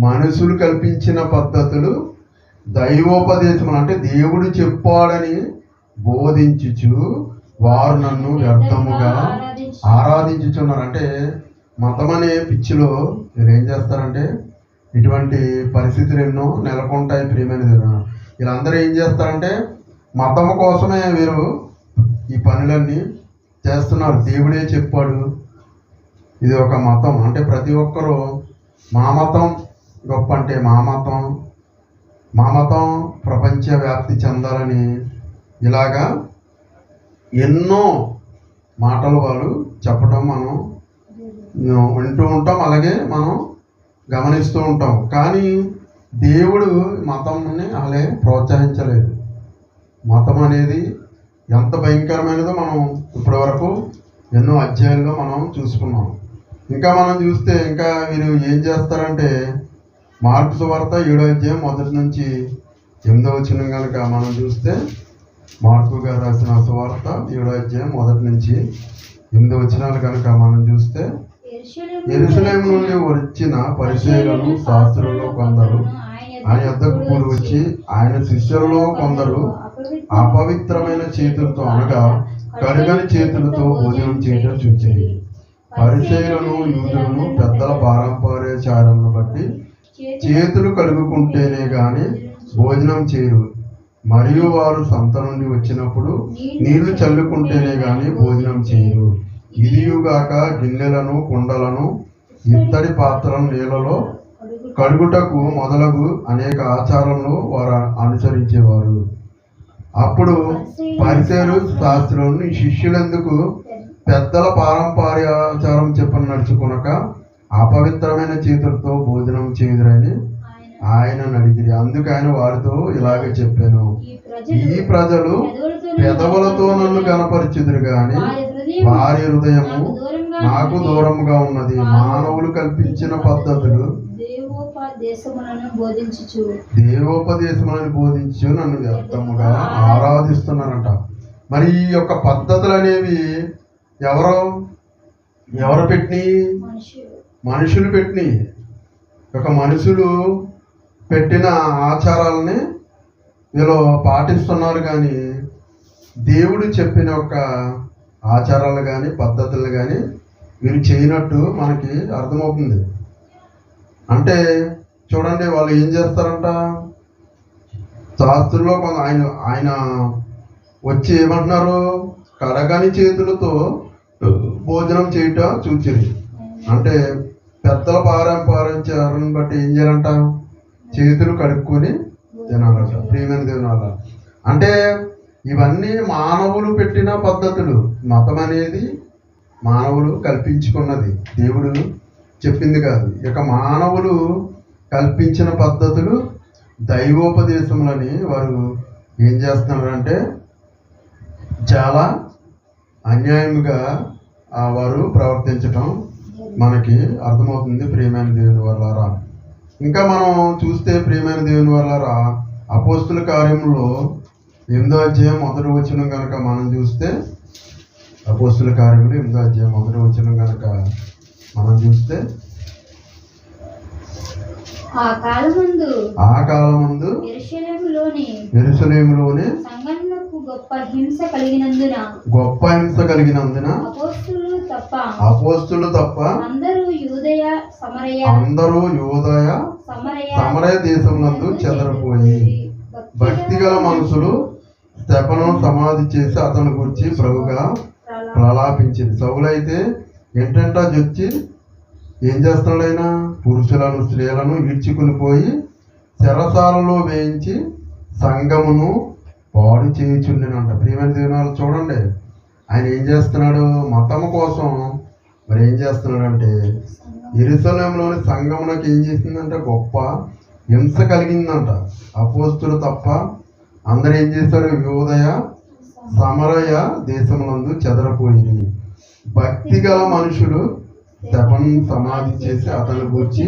మనుషులు కల్పించిన పద్ధతులు దైవోపదేశం, అంటే దేవుడు చెప్పాడని బోధించుచు వారు నన్ను వ్యర్థముగా ఆరాధించుచున్నారు. అంటే మతం అనే పిచ్చిలో వీరు ఏం చేస్తారంటే, ఇటువంటి పరిస్థితులు ఎన్నో నెలకొంటాయి ప్రియమైన దేవుడు. వీళ్ళందరూ ఏం చేస్తారంటే, మతం కోసమే వీరు ఈ పనులన్నీ చేస్తున్నారు. దేవుడే చెప్పాడు, ఇది ఒక మతం. అంటే ప్రతి ఒక్కరూ మా మతం గొప్ప, అంటే మా మతం ప్రపంచ వ్యాప్తి చెందాలని ఇలాగా ఎన్నో మాటలు వాళ్ళు చెప్పడం మనం వింటూ ఉంటాం, అలాగే మనం గమనిస్తూ ఉంటాం. కానీ దేవుడు మతంని అలాగే ప్రోత్సహించలేదు. మతం అనేది ఎంత భయంకరమైనదో మనం ఇప్పటి వరకు ఎన్నో అధ్యాయాల్లో మనం చూసుకున్నాం. ఇంకా మనం చూస్తే ఇంకా వీరు ఏం చేస్తారంటే, మార్కు సువార్త 7వ అధ్యాయం 1 నుంచి 8వ వచనం కనుక మనం చూస్తే, మార్కు గారు రాసిన సువార్త 7వ అధ్యాయం 1 నుంచి 8వ వచనాలు కనుక మనం చూస్తే, యెరూషలేము నుండి వచ్చిన పరిసయ్యులను శాస్త్రులలో కొందరు ఆయన యొద్దకు కూడి వచ్చి ఆయన శిష్యులలో కొందరు అపవిత్రమైన చేతులతో, అనగా కడుగని చేతులతో భోజనం చేయడం చూచాయి. పరిసయ్యులను యూదులను పెద్దల పారంపర్యాచారమును బట్టి చేతులు కడుగుకుంటేనే గాని భోజనం చేయరు, మరియు వారు సంత నుండి వచ్చినప్పుడు నీళ్లు చల్లుకుంటేనే గాని భోజనం చేయరు. ఇదియుగాక గిన్నెలను, కుండలను, ఇత్తడి పాత్రలను నీళ్ళలో కడుగుటకు మొదలగు అనేక ఆచారాలను వారు అనుసరించేవారు. అప్పుడు పరిసయ్యులు శాస్త్రులను శిష్యులెందుకు పెద్దల పారంపర్యాచారం చెప్పిన నడుచుకునక అపవిత్రమైన చేతులతో భోజనం చేయుదురని ఆయన అడిగిరి. అందుకు ఆయన వారితో ఇలాగే చెప్పాను, ఈ ప్రజలు పెదవులతో నన్ను కనపరచుదురు గాని వారి హృదయము నాకు దూరముగా ఉన్నది. మానవులు కల్పించిన పద్ధతులు దేవోపదేశములను బోధించు నన్ను వ్యర్థముగా ఆరాధిస్తున్నారంట. మరి ఈ యొక్క పద్ధతులు అనేవి ఎవరు పెట్టినవి? మనుషులు పెట్టినవి. ఒక మనుషులు పెట్టిన ఆచారాలని వీళ్ళు పాటిస్తున్నారు. కానీ దేవుడు చెప్పిన ఒక ఆచారాలు కానీ పద్ధతులు కానీ వీరు చేయనట్టు మనకి అర్థమవుతుంది. అంటే చూడండి, వాళ్ళు ఏం చేస్తారంట, శాస్త్రుల్లో కొంత ఆయన వచ్చి ఏమంటున్నారు, కడగని చేతులతో భోజనం చేయట చూచిరి. అంటే పెద్దల పారంపర్యాచారాన్ని బట్టి ఏం చేయాలంట, చేతులు కడుక్కొని తినాలంట ప్రియమైన దేవుని వల్ల. అంటే ఇవన్నీ మానవులు పెట్టిన పద్ధతులు. మతం అనేది మానవులు కల్పించుకున్నది. దేవుడు చెప్పింది కాదు. ఇక మానవులు కల్పించిన పద్ధతులు దైవోపదేశములని వారు ఏం చేస్తున్నారంటే చాలా అన్యాయముగా వారు ప్రవర్తించటం మనకి అర్థమవుతుంది ప్రియమైన దేవుని వల్లారా. ఇంకా మనం చూస్తే ప్రియమైన దేవుని వల్లారా, అపోస్తుల కార్యములో 8వ అధ్యాయం 1వ వచనం కనుక మనం చూస్తే, అపోస్తుల కార్యములు 8వ అధ్యాయం 1వ వచనం కనుక మనం చూస్తే, ఆ కాలమందు యెరూషలేములోని సంఘములకు గొప్ప హింస కలిగినందున అపోస్తులు తప్ప అందరూ యూదయ సమరయ దేశములందు చెదరిపోయి భక్తిగల మనుషులు స్తెఫను సమాధి చేసి అతని గురించి ప్రభుగా ప్రలాపించింది. సౌలైతే ఏంటంటా జొచ్చి ఏం చేస్తున్నాడు? ఆయన పురుషులను స్త్రీలను ఈడ్చుకుని పోయి చెరసాలలో వేయించి సంఘమును పాడు చేయుచుండెనంట. ప్రియమైన దేవుని వాళ్ళు చూడండి, ఆయన ఏం చేస్తున్నాడు? మతము కోసం మరి ఏం చేస్తున్నాడంటే యెరూషలేములోని సంఘమునకు ఏం చేసిందంట? గొప్ప హింస కలిగిందంట. అపోస్తులు తప్ప అందరూ ఏం చేశారు? యూదయ సమరయ దేశములందు చెదరపోయి భక్తి గల మనుషులు స్తెఫను సమాధి చేసి అతని గురించి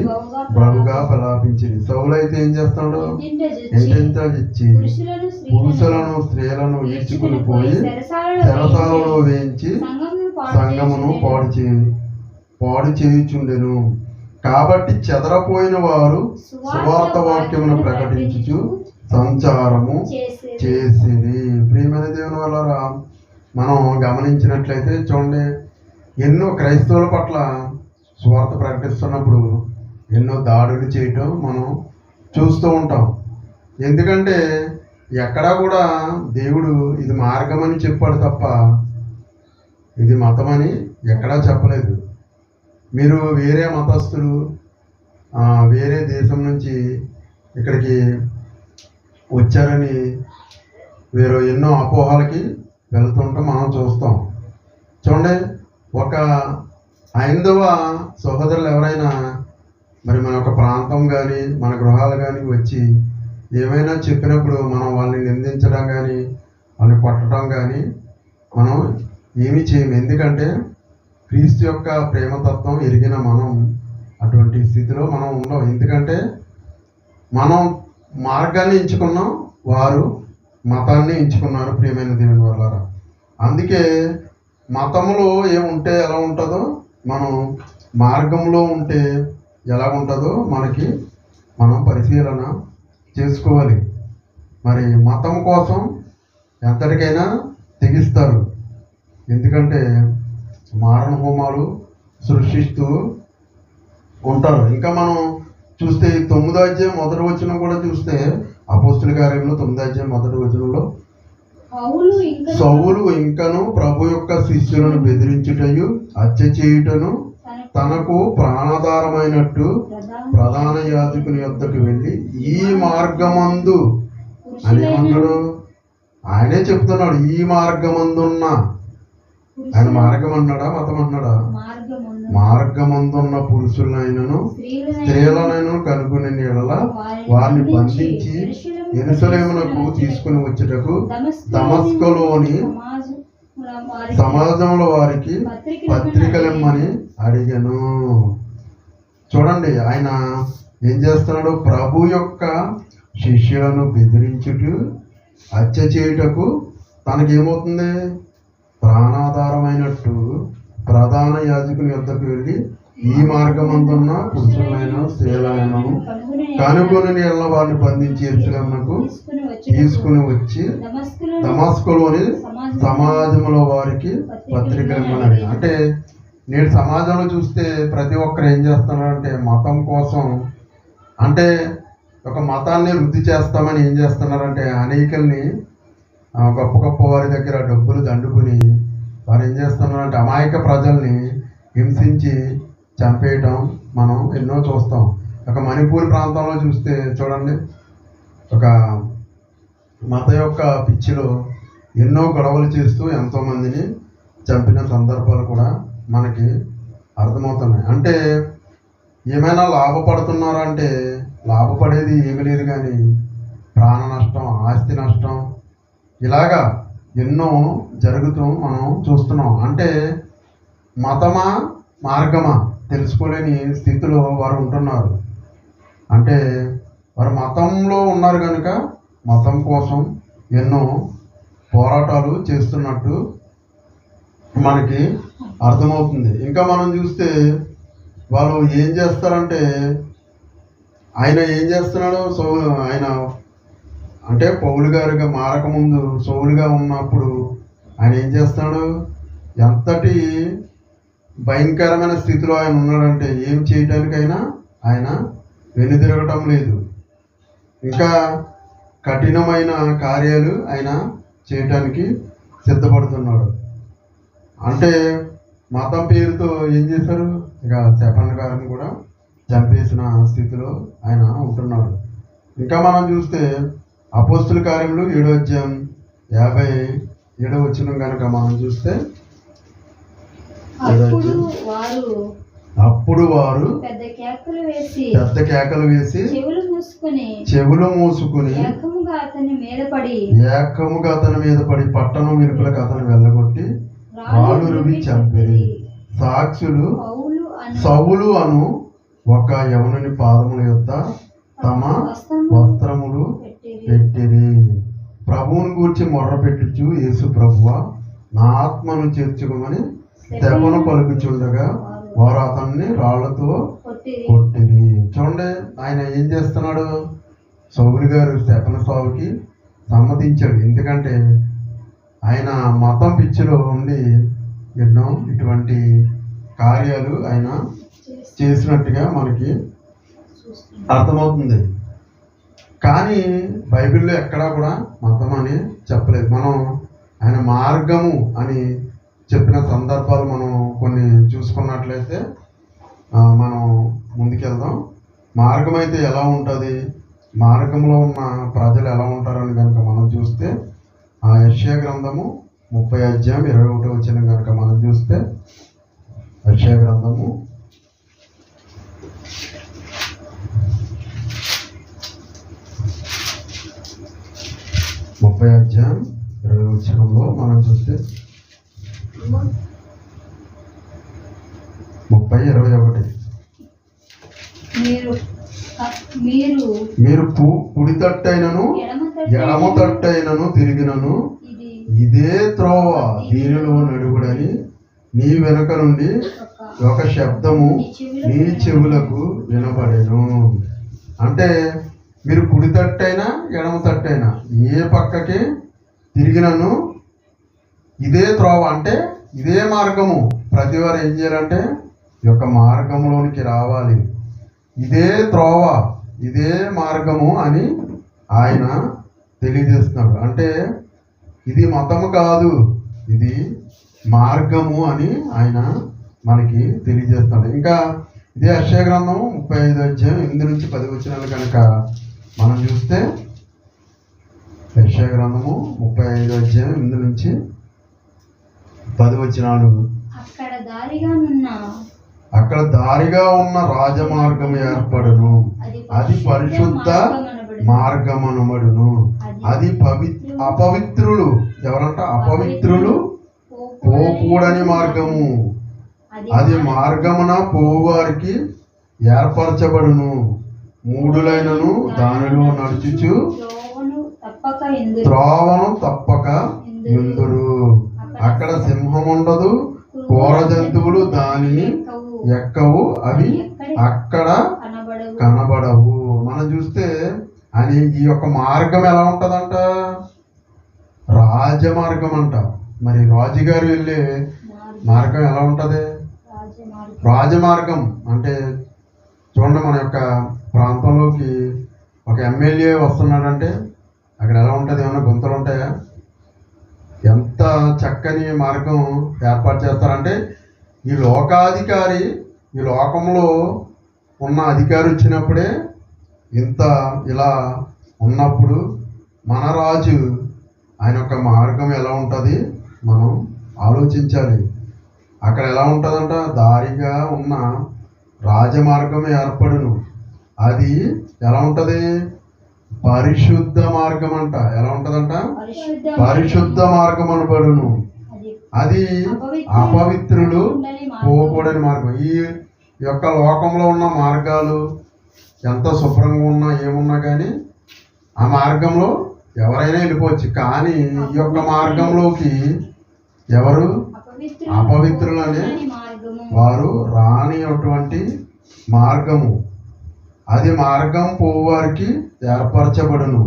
బహుగా ప్రలాపించింది. సౌలైతే ఏం చేస్తున్నాడు? ఎంతెంత ఇచ్చి పురుషులను స్త్రీలను ఈడ్చుకుని పోయి చెరసాలలో వేయించి సంఘమును పాడు చేయుచుండెను. కాబట్టి చెదరపోయిన వారు సువార్త వాక్యమును ప్రకటించుచు సంచారము చేసిరి. ప్రియమైన దేవుని వల్ల మనం గమనించినట్లయితే చూడండి, ఎన్నో క్రైస్తవుల పట్ల సువార్త ప్రకటిస్తున్నప్పుడు ఎన్నో దాడులు చేయటం మనం చూస్తూ ఉంటాం. ఎందుకంటే ఎక్కడా కూడా దేవుడు ఇది మార్గం అని చెప్పాడు తప్ప ఇది మతం అని ఎక్కడా చెప్పలేదు. మీరు వేరే మతస్థులు వేరే దేశం నుంచి ఇక్కడికి వచ్చారని వీరు ఎన్నో అపోహలకి వెళ్తుంటాం మనం చూస్తాం. చూడండి, ఒక హైందవ సహోదరులు ఎవరైనా మరి మన యొక్క ప్రాంతం కానీ మన గృహాలు కానీ వచ్చి ఏమైనా చెప్పినప్పుడు మనం వాళ్ళని నిందించడం కానీ వాళ్ళని కొట్టడం కానీ మనం ఏమీ చేయము. ఎందుకంటే క్రీస్తు యొక్క ప్రేమతత్వం ఎరిగిన మనం అటువంటి స్థితిలో మనం ఉన్నాం. ఎందుకంటే మనం మార్గాన్ని ఎంచుకున్నాం, వారు మతాన్ని ఎంచుకున్నారు. ప్రియమైన దేవుని వల్లారా, అందుకే మతంలో ఏముంటే ఎలా ఉంటుందో మనం మార్గంలో ఉంటే ఎలా ఉంటుందో మనం పరిశీలన చేసుకోవాలి. మరి మతం కోసం ఎంతటికైనా తెగిస్తారు. ఎందుకంటే మారణ హోమాలు సృష్టిస్తూ ఉంటారు. ఇంకా మనం చూస్తే 9వ అధ్యాయం 1వ వచనం కూడా చూస్తే, అపోస్తుల కార్యంలో 9వ అధ్యాయం 1వ వచనంలో సౌలు ఇంకను ప్రభు యొక్క శిష్యులను బెదిరించుటయు హత్య చేయుటను తనకు ప్రాణాధారమైనట్టు ప్రధాన యాజకుని యొద్దకు వెళ్ళి ఈ మార్గమందు అని ఏమన్నాడు? ఆయనే చెప్తున్నాడు, ఈ మార్గమందున్న. ఆయన మార్గం అన్నాడా మతం అన్నాడా? మార్గమందున్న పురుషులైనను స్త్రీలనైనా కనుగొని నీడల వారిని బంధించి యెరూషలేమునకు తీసుకుని వచ్చుటకు దమస్కులోని సమాజంలో వారికి పత్రికలిమ్మని అడిగాను. చూడండి, ఆయన ఏం చేస్తున్నాడు? ప్రభు యొక్క శిష్యులను బెదిరించుటూ హత్య చేయుటకు తనకేమవుతుంది? ప్రాణాధారమైనట్టు ప్రధాన యాజకుని యొద్దకు వెళ్ళి ఈ మార్గమందున్న పురుషులైన స్త్రీలైన కనుగొని నీళ్ళ వారిని బంధించి యెరూషలేమునకు తీసుకుని వచ్చి దమస్కులోని సమాజంలో వారికి పత్రికలిమ్మని. అంటే నేడు సమాజంలో చూస్తే ప్రతి ఒక్కరు ఏం చేస్తున్నారంటే మతం కోసం, అంటే ఒక మతాన్ని వృద్ధి చేస్తామని ఏం చేస్తున్నారంటే అనేకల్ని గొప్ప గొప్ప వారి దగ్గర డబ్బులు దండుకుని వారు ఏం చేస్తున్నారంటే అమాయక ప్రజల్ని హింసించి చంపేయటం మనం ఎన్నో చూస్తాం. ఒక మణిపూర్ ప్రాంతంలో చూస్తే చూడండి, ఒక మత యొక్క పిచ్చిలో ఎన్నో గొడవలు చేస్తూ ఎంతోమందిని చంపిన సందర్భాలు కూడా మనకి అర్థమవుతున్నాయి. అంటే ఏమైనా లాభపడుతున్నారా అంటే లాభపడేది ఏమీ లేదు, కానీ ప్రాణ నష్టం, ఆస్తి నష్టం, ఇలాగా ఎన్నో జరుగుతూ మనం చూస్తున్నాం. అంటే మతమా మార్గమా తెలుసుకోలేని స్థితిలో వారు ఉంటున్నారు. అంటే వారు మతంలో ఉన్నారు కనుక మతం కోసం ఎన్నో పోరాటాలు చేస్తున్నట్టు మనకి అర్థమవుతుంది. ఇంకా మనం చూస్తే వాళ్ళు ఏం చేస్తారంటే, ఆయన ఏం చేస్తున్నాడు, ఆయన అంటే పౌలు గారుగా మారకముందు సౌలుగా ఉన్నప్పుడు ఆయన ఏం చేస్తున్నాడు, ఎంతటి భయంకరమైన స్థితిలో ఆయన ఉన్నాడంటే ఏం చేయటానికైనా ఆయన వెనుదిరగటం లేదు. ఇంకా కఠినమైన కార్యాలు ఆయన చేయటానికి సిద్ధపడుతున్నాడు. అంటే మతం పేరుతో ఏం చేశారు, ఇక స్టెఫన్ గారిని కూడా చంపేసిన స్థితిలో ఆయన ఉంటున్నాడు. ఇంకా మనం చూస్తే అపోస్తుల కార్యములు 7వ అధ్యాయం 57వ వచనం కనుక మనం చూస్తే, అప్పుడు వారు పెద్ద కేకలు వేసి చెవులు మూసుకుని ఏకముగా అతని మీద పడి పట్టణం వెలుపలకు అతను వెళ్ళగొట్టి రాళ్ళు రువి చంపిరి. సాక్షులు సౌలు అను ఒక యవనుని పాదముల యొద్ద తమ వస్త్రములు పెట్టిరి. ప్రభువుని గూర్చి మొర్ర పెట్టుచు, యేసు ప్రభువా నా ఆత్మను చేర్చుకోమని తెపను పలుకుచుండగా వారు అతన్ని రాళ్లతో కొట్టిరి. చూడండి, ఆయన ఏం చేస్తున్నాడు, సౌలు గారు స్టెఫను సావుకి సమ్మతించాడు. ఎందుకంటే ఆయన మతం పిచ్చిలో ఉండి ఎన్నో ఇటువంటి కార్యాలు ఆయన చేసినట్టుగా మనకి అర్థమవుతుంది. కానీ బైబిల్లో ఎక్కడా కూడా మతం అని చెప్పలేదు. మనం ఆయన మార్గము అని చెప్పిన సందర్భాలు మనం కొన్ని చూసుకున్నట్లయితే మనం ముందుకెళ్దాం. మార్గం అయితే ఎలా ఉంటుంది, మార్గంలో ఉన్న ప్రజలు ఎలా ఉంటారని కనుక మనం చూస్తే యెషయా గ్రంథము 30వ అధ్యాయం 21వ వచనం కనుక మనం చూస్తే, యెషయా గ్రంథము 30వ అధ్యాయం 20వ వచనంలో మనం చూస్తే 30:21 మీరు కుడి తట్టైనను ఎడమ తట్టైనను తిరిగినను ఇదే త్రోవ, దీనిలో నడుగుడని నీ వెనుక నుండి ఒక శబ్దము నీ చెవులకు వినపడెను. అంటే మీరు కుడి తట్టైనా ఎడమ తట్టైనా ఏ పక్కకి తిరిగినను ఇదే త్రోవ, అంటే ఇదే మార్గము. ప్రతి వారు ఏం చేయాలంటే ఈ యొక్క మార్గంలోనికి రావాలి. ఇదే త్రోవ, ఇదే మార్గము అని ఆయన తెలియజేస్తున్నాడు. అంటే ఇది మతము కాదు, ఇది మార్గము అని ఆయన మనకి తెలియజేస్తున్నాడు. ఇంకా ఇదే యెషయా గ్రంథం 35వ అధ్యాయం 8 నుంచి 10 వచనాలు కనుక మనం చూస్తే, యెషయా గ్రంథము 35వ అధ్యాయం 8 నుంచి 10 వచనాలు, అక్కడ దారిగా ఉన్న రాజమార్గం ఏర్పడును, అది పరిశుద్ధ మార్గమనబడును. అది అపవిత్రులు, ఎవరంట అపవిత్రులు పోకూడని మార్గము, అది మార్గమున పోవారికి ఏర్పరచబడును. మూఢులైనను దానిలో నడుచుచు త్రోవను తప్పక ఎందురు. అక్కడ సింహం ఉండదు, క్రూర జంతువులు దానిని ఎక్కవు, అవి అక్కడ కనబడవు. మనం చూస్తే అని ఈ యొక్క మార్గం ఎలా ఉంటదంట, రాజమార్గం అంట. మరి రాజుగారు వెళ్ళే మార్గం ఎలా ఉంటది, రాజమార్గం. అంటే చూడండి, మన యొక్క ప్రాంతంలోకి ఒక ఎమ్మెల్యే వస్తున్నాడంటే అక్కడ ఎలా ఉంటుంది, ఏమైనా గుంతలు ఉంటాయా? ఎంత చక్కని మార్గం ఏర్పాటు చేస్తారంటే, ఈ లోకాధికారి, ఈ లోకంలో ఉన్న అధికారి వచ్చినప్పుడే ఇంత ఇలా ఉన్నప్పుడు మన రాజు ఆయన యొక్క మార్గం ఎలా ఉంటుంది మనం ఆలోచించాలి. అక్కడ ఎలా ఉంటుందంట, దారిగా ఉన్న రాజమార్గం ఏర్పడును. అది ఎలా ఉంటది? పరిశుద్ధ మార్గం అంట. ఎలా ఉంటదంట? పరిశుద్ధ మార్గం అనబడును. అది అపవిత్రులు పోకూడని మార్గం. ఈ యొక్క లోకంలో ఉన్న మార్గాలు ఎంత శుభ్రంగా ఉన్నా ఏమున్నా కానీ ఆ మార్గంలో ఎవరైనా వెళ్ళిపోవచ్చు. కానీ ఈ యొక్క మార్గంలోకి ఎవరు? అపవిత్రులనే వారు రానిటువంటి మార్గము. అది మార్గం పోవారికి ఏర్పరచబడును.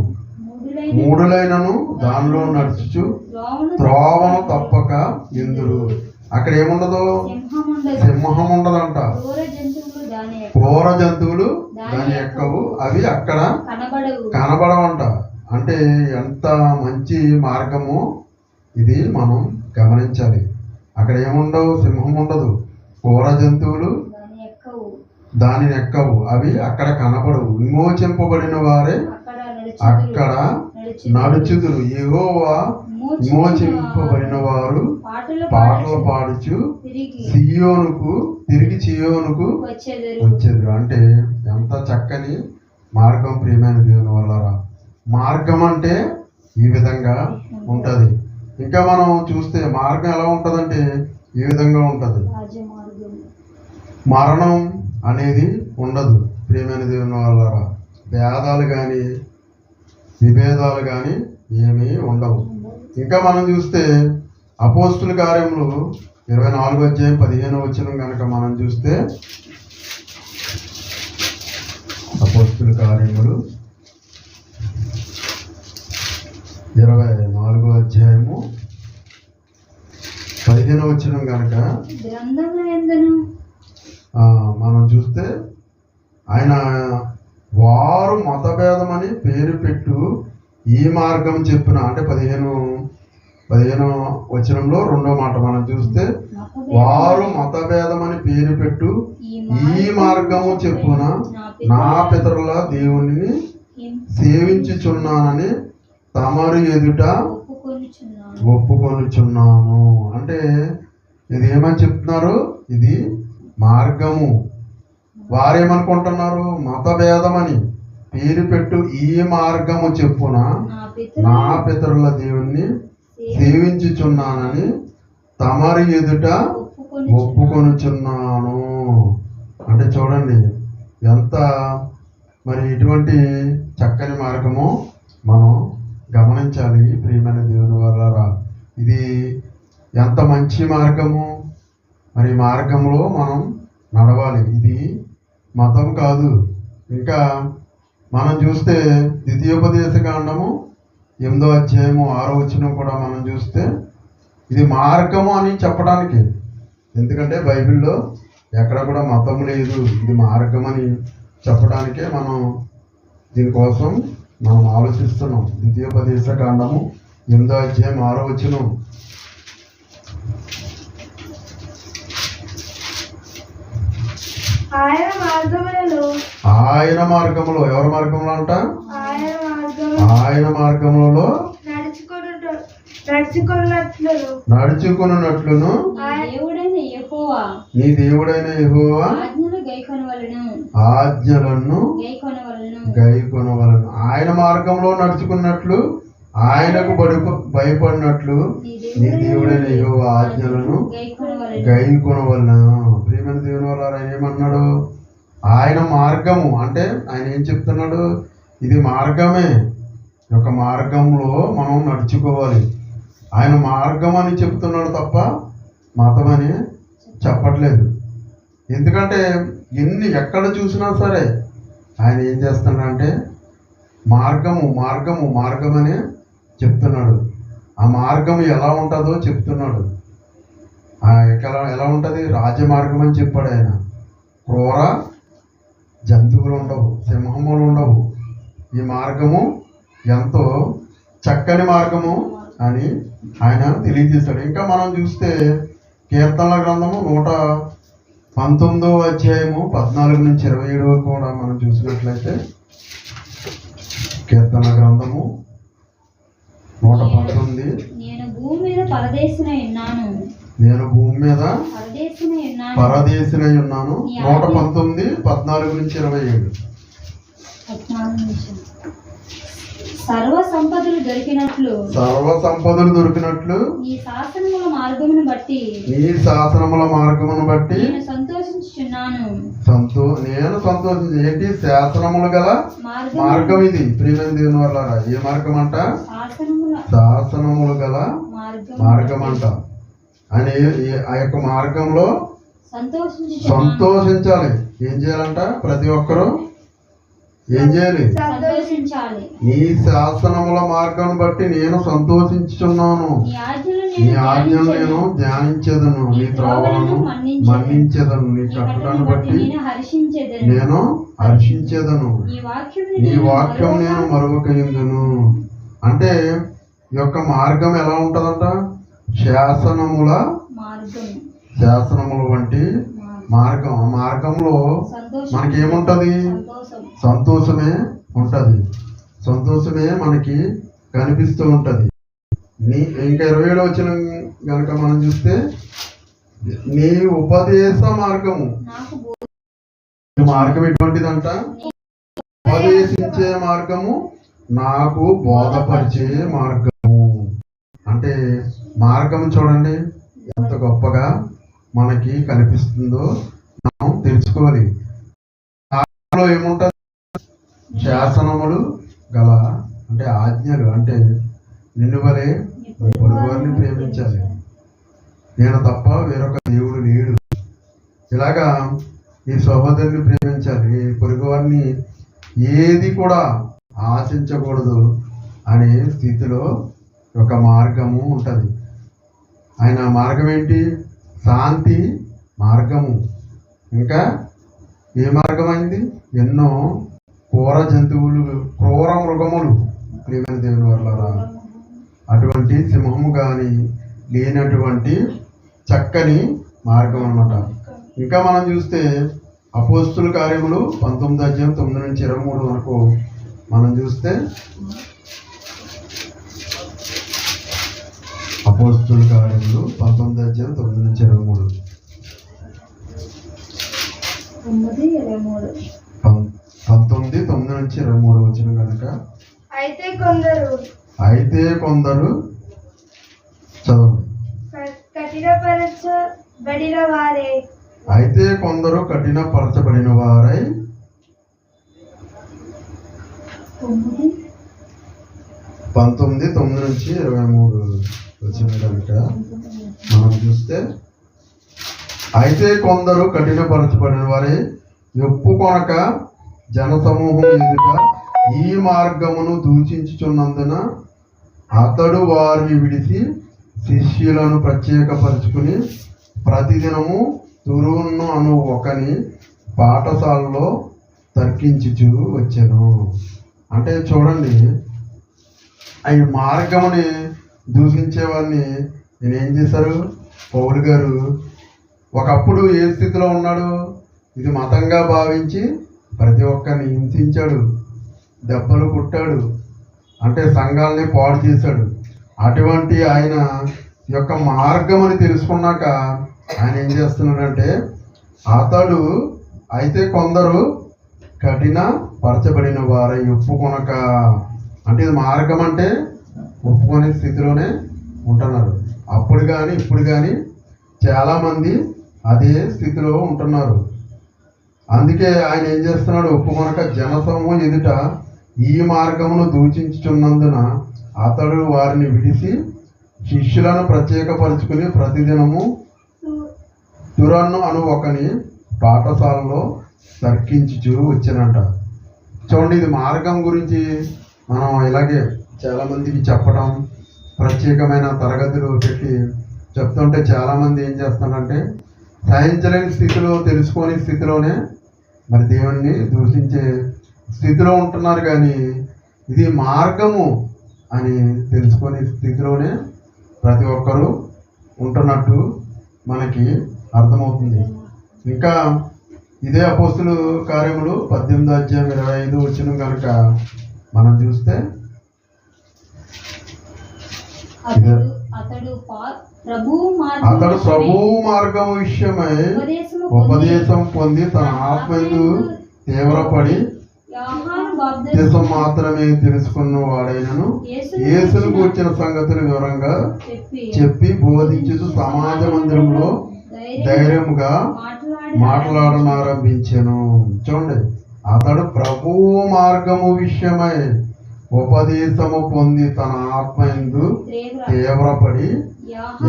మూడులైనను దానిలో నడుచుచు త్రోవను తప్పక ఎందురు. అక్కడ ఏముండదు? సింహం ఉండదంట. క్రూర జంతువులు దాని ఎక్కవు, అవి అక్కడ కనబడవంట. అంటే ఎంత మంచి మార్గము ఇది మనం గమనించాలి. అక్కడ ఏముండవు? సింహం ఉండదు, క్రూర జంతువులు దానిని ఎక్కవు, అవి అక్కడ కనబడవు. విమోచింపబడిన వారే అక్కడ నడుచుదురు. యెహోవా విమోచింపబడిన వారు పాటలు పాడుచు తిరిగి సియోనుకు వచ్చేదురు. అంటే ఎంత చక్కని మార్గం ప్రియమైన దేవుని వల్లరా. మార్గం అంటే ఈ విధంగా ఉంటది. ఇంకా మనం చూస్తే మార్గం ఎలా ఉంటదంటే ఈ విధంగా ఉంటది. మరణం అనేది ఉండదు ప్రియమైన దేవుని వల్లరా. భేదాలు కానీ విభేదాలు కానీ ఏమీ ఉండవు. ఇంకా మనం చూస్తే అపోస్తుల కార్యములు 24వ అధ్యాయం 15వ వచనం కనుక మనం చూస్తే, అపోస్తుల కార్యములు 24వ అధ్యాయము 15వ వచనం కనుక మనం చూస్తే, ఆయన వారు మతభేదమని పేరు పెట్టు ఈ మార్గం చెప్పున. అంటే 15వ వచనంలో రెండో మాట మనం చూస్తే, వారు మతభేదమని పేరు పెట్టు ఈ మార్గము చెప్పున నా పితరుల దేవుని సేవించుచున్నానని తమరు ఎదుట ఒప్పుకొనుచున్నాను. అంటే ఇది ఏమని చెప్తున్నారు? ఇది మార్గము. వారేమనుకుంటున్నారు? మతభేదమని పేరు పెట్టు ఈ మార్గము చెప్పున నా పితరుల దేవుణ్ణి సేవించుచున్నానని తమరి ఎదుట ఒప్పుకొనుచున్నాను. అంటే చూడండి ఎంత మరి ఇటువంటి చక్కని మార్గము మనం గమనించాలి ప్రియమైన దేవుని వల్లరా. ఇది ఎంత మంచి మార్గము. మరి మార్గంలో మనం నడవాలి. ఇది మతం కాదు. ఇంకా మనం చూస్తే ద్వితీయోపదేశ కాండము 8వ అధ్యాయము 6వ వచనం కూడా మనం చూస్తే ఇది మార్గము అని చెప్పడానికి. ఎందుకంటే బైబిల్లో ఎక్కడ కూడా మతం లేదు, ఇది మార్గం అని చెప్పడానికే మనం దీనికోసం మనం ఆలోచిస్తున్నాం. ద్వితీయోపదేశ కాండము 8వ అధ్యాయం 6వ వచనం, ఆయన మార్గములో ఎవరి మార్గంలో అంట? ఆయన మార్గములలో నడుచుకున్నట్లును నీ దేవుడైన యెహోవా ఆజ్ఞలను గైకొనవలెను. ఆయన మార్గంలో నడుచుకున్నట్లు, ఆయనకు భయపడినట్లు నీ దేవుడైన యెహోవా ఆజ్ఞలను గైకొనవలెను. ప్రియమైన దేవుని వల్ల ఆయన ఏమన్నాడు? ఆయన మార్గము అంటే ఆయన ఏం చెప్తున్నాడు? ఇది మార్గమే. ఒక మార్గంలో మనం నడుచుకోవాలి. ఆయన మార్గం అని చెప్తున్నాడు తప్ప మతం అని చెప్పట్లేదు. ఎందుకంటే ఎక్కడ చూసినా సరే ఆయన ఏం చేస్తున్నాడంటే మార్గము మార్గము మార్గం అని చెప్తున్నాడు. ఆ మార్గం ఎలా ఉంటుందో చెప్తున్నాడు. ఎలా ఉంటుంది? రాజమార్గం అని చెప్పాడు ఆయన. క్రూర జంతువులు ఉండవు, సింహములు ఉండవు. ఈ మార్గము ఎంతో చక్కని మార్గము అని ఆయన తెలియజేశాడు. ఇంకా మనం చూస్తే కీర్తనల గ్రంథము 119వ అధ్యాయము 14 నుంచి 27 వరకు కూడా మనం చూసినట్లయితే, కీర్తనల గ్రంథము 119, నేను భూమి మీద పరదేశినై ఉన్నాను ఉన్నాను. పరదేశినై ఉన్నాను. 119, 14 నుంచి 27. 14 నిమిషం. సర్వ సంపదలు దొరికినట్లు ఈ శాసనముల మార్గమును బట్టి నేను సంతోషించుచున్నాను. నేను సంతోషించి ఏంటి శాసనములు గల మార్గం ఇది. ప్రియమైన దేవుని వల్ల ఏ మార్గం అంట? శాసనములు గల మార్గం అంట. అని ఆ యొక్క మార్గంలో సంతోషించాలి. ఏం చేయాలంట? ప్రతి ఒక్కరూ ఏం చేయాలి? నీ శాసనముల మార్గం బట్టి నేను సంతోషించుచున్నాను. నీ ఆజ్ఞలు నేను ధ్యానించేదను. నీ త్రోవలను మన్నించేదను. నీ కట్టడను బట్టి నేను హర్షించేదను. నీ వాక్యం నేను మరువకయుందును. అంటే ఈ యొక్క మార్గం ఎలా ఉంటదంట? శాసనముల వంటి మార్గం. ఆ మార్గంలో మనకేముంటది? సంతోషమే ఉంటది. సంతోషమే మనకి కనిపిస్తూ ఉంటది. ఇంకా 27 వచ్చిన గనక మనం చూస్తే నీ ఉపదేశ మార్గము. మార్గం ఎటువంటిదంట? ఉపదేశించే మార్గము, నాకు బోధపరిచే మార్గము. అంటే మార్గం చూడండి ఎంత గొప్పగా మనకి కనిపిస్తుందో మనం తెలుసుకోవాలి. ఏముంటది? శాసనములు గల అంటే ఆజ్ఞలు. అంటే నిన్ను వలె పొరుగువారిని ప్రేమించాలి. నేను తప్ప వేరొక దేవుడు లేడు. ఇలాగా ఈ సహోదరుని ప్రేమించాలి. ఈ పొరుగువారిని ఏది కూడా ఆశించకూడదు అనే స్థితిలో ఒక మార్గము ఉంటుంది. ఆయన మార్గం ఏంటి? శాంతి మార్గము. ఇంకా ఏ మార్గం అయింది? ఎన్నో క్రూర మృగములు ప్రియమైన దేవుని వల్ల అటువంటి సింహము కానీ లేనటువంటి చక్కని మార్గం అన్నమాట. ఇంకా మనం చూస్తే అపోస్తుల కార్యములు 19:9-23 వరకు మనం చూస్తే అపోస్తుల కార్యములు 19:9-23 19:9-23 వచ్చిన కనుక అయితే కొందరు చదవండి. అయితే కొందరు కఠినపరచబడిన వారై 19:9-23 వచ్చిన కనుక మనం చూస్తే అయితే కొందరు కఠినపరచబడిన వారే ఒప్పుకొనక జనసమూహం ఎదుట ఈ మార్గమును దూషించుచున్నందున అతడు వారిని విడిచి శిష్యులను ప్రత్యేకపరుచుకుని ప్రతిదినము తురును అను ఒకని పాఠశాలలో తర్కించుచు వచ్చెను. అంటే చూడండి, ఈ మార్గముని దూషించే వారిని నేను ఏం చేశారు? పౌలు గారు ఒకప్పుడు ఏ స్థితిలో ఉన్నాడు? ఇది మతంగా భావించి ప్రతి ఒక్కరిని హింసించాడు, దెబ్బలు కుట్టాడు, అంటే సంఘాలని పాడు చేశాడు. అటువంటి ఆయన యొక్క మార్గం అని తెలుసుకున్నాక ఆయన ఏం చేస్తున్నాడంటే, అతడు అయితే కొందరు కఠిన పరచబడిన వారై ఒప్పుకొనక, అంటే ఇది మార్గం అంటే ఒప్పుకునే స్థితిలోనే ఉంటున్నారు. అప్పుడు కానీ ఇప్పుడు కానీ చాలామంది అదే స్థితిలో ఉంటున్నారు. అందుకే ఆయన ఏం చేస్తున్నాడు? ఒప్పుకొనక జనసమూహం ఎదుట ఈ మార్గమును దూషించుచున్నందున అతడు వారిని విడిచి శిష్యులను ప్రత్యేకపరుచుకుని ప్రతిదినము తురన్ను అను ఒకని పాఠశాలలో తర్కించుచు వచ్చినంట. చూడండి, ఇది మార్గం గురించి మనం ఇలాగే చాలామందికి చెప్పడం, ప్రత్యేకమైన తరగతులు పెట్టి చెప్తుంటే చాలామంది ఏం చేస్తున్నారంటే సహించలేని స్థితిలో, తెలుసుకోని స్థితిలోనే మరి దేవుణ్ణి దూషించే స్థితిలో ఉంటున్నారు. కానీ ఇది మార్గము అని తెలుసుకునే స్థితిలోనే ప్రతి ఒక్కరూ ఉంటున్నట్టు మనకి అర్థమవుతుంది. ఇంకా ఇదే అపోస్తుల కార్యములు 18:25 వచ్చిన కనుక మనం చూస్తే అతడు ప్రభు మార్గం విషయమై ఉపదేశం పొంది తన ఆత్మయందు తీవ్రపడి బాప్తిసం మాత్రమే తెలుసుకున్న వాడైనను యేసును కూర్చిన సంగతులు వివరంగా చెప్పి బోధించుతూ సమాజ మందిరంలో ధైర్యముగా మాట్లాడనారంభించెను. చూడండి, అతడు ప్రభువు మార్గము విషయమై ఉపదేశము పొంది తన ఆత్మయందు తీవ్రపడి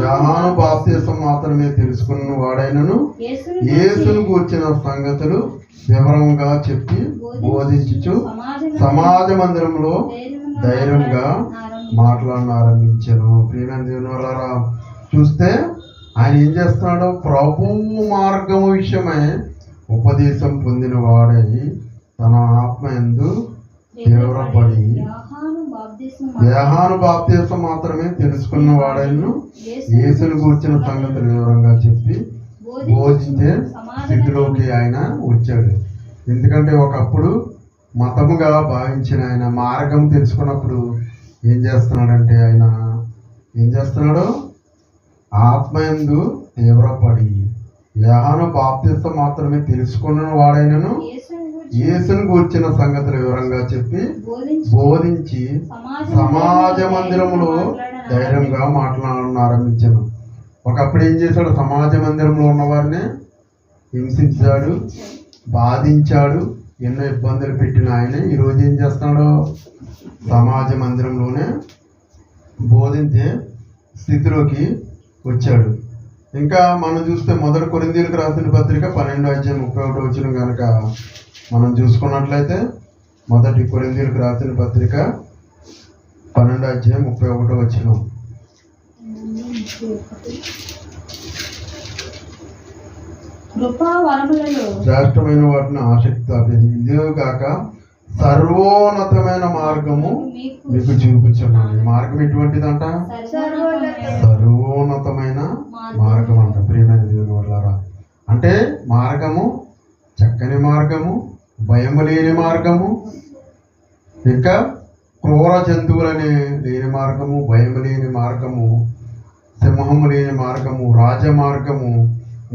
యోహాను బాప్తిసం మాత్రమే తెలుసుకున్న వాడైనను యేసును కూర్చిన సంగతులు వివరంగా చెప్పి బోధించుచు సమాజ మందిరంలో ధైర్యంగా మాట్లాడనారంభించాను. ప్రియమైన దేవుని వల్ల చూస్తే ఆయన ఏం చేస్తున్నాడు? ప్రభువు మార్గము విషయమై ఉపదేశం పొందిన వాడై తన ఆత్మయందు తీవ్రపడి యోహాను బాప్తిసం మాత్రమే తెలుసుకున్న వాడైను యేసును కూర్చిన సంగతులు వివరంగా చెప్పి బోధించే స్థితిలోకి ఆయన వచ్చాడు. ఎందుకంటే ఒకప్పుడు మతముగా భావించిన ఆయన మార్గం తెలుసుకున్నప్పుడు ఏం చేస్తున్నాడంటే ఆయన ఏం చేస్తున్నాడు? ఆత్మయందు తీవ్రపడి యోహాను బాప్తిసం మాత్రమే తెలుసుకున్న వాడైనను యేసును కూర్చిన సంగతులు వివరంగా చెప్పి బోధించి సమాజ మందిరంలో ధైర్యంగా మాట్లాడడం ఆరంభించాను. ఒకప్పుడు ఏం చేశాడు? సమాజ మందిరంలో ఉన్నవారిని హింసించాడు, బాధించాడు, ఎన్నో ఇబ్బందులు పెట్టిన ఆయన ఈరోజు ఏం చేస్తున్నాడు? సమాజ మందిరంలోనే బోధించే స్థితిలోకి వచ్చాడు. ఇంకా మనం చూస్తే మొదటి కొరింథీయులకు రాసిన పత్రిక 12:31 కనుక మనం చూసుకున్నట్లయితే మొదటి కొరింథీయులకు రాసిన పత్రిక 12:31 శ్రేష్టమైన వాటిని ఆసక్తి ఆపేది ఇదే కాక సర్వోన్నతమైన మార్గము మీకు చూపించున్నాను. ఈ మార్గం ఎటువంటిదంట? సర్వోన్నతమైన మార్గం అంట. ప్రియమైన దేవుని వల్లారా, అంటే మార్గము చక్కని మార్గము, భయము లేని మార్గము, ఇంకా క్రూర జంతువులని లేని మార్గము, భయం లేని మార్గము, సింహము లేని మార్గము, రాజమార్గము.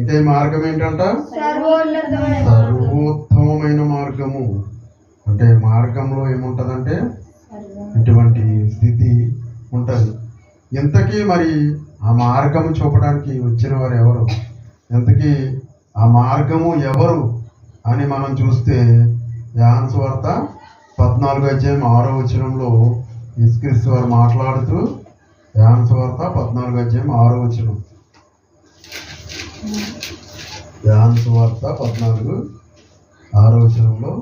ఇంకా ఈ మార్గం ఏంటంట? సర్వోత్తమమైన మార్గము. అంటే మార్గంలో ఏముంటదంటే ఇటువంటి స్థితి ఉంటుంది. ఇంతకీ మరి ఆ మార్గం చూపడానికి వచ్చిన వారు ఎవరు? ఇంతకీ ఆ మార్గము ఎవరు అని మనం చూస్తే యోహాను సువార్త 14:6 యేసుక్రీస్తు వారు మాట్లాడుతూ యోహాను సువార్త 14:6 యోహాను సువార్త 14:6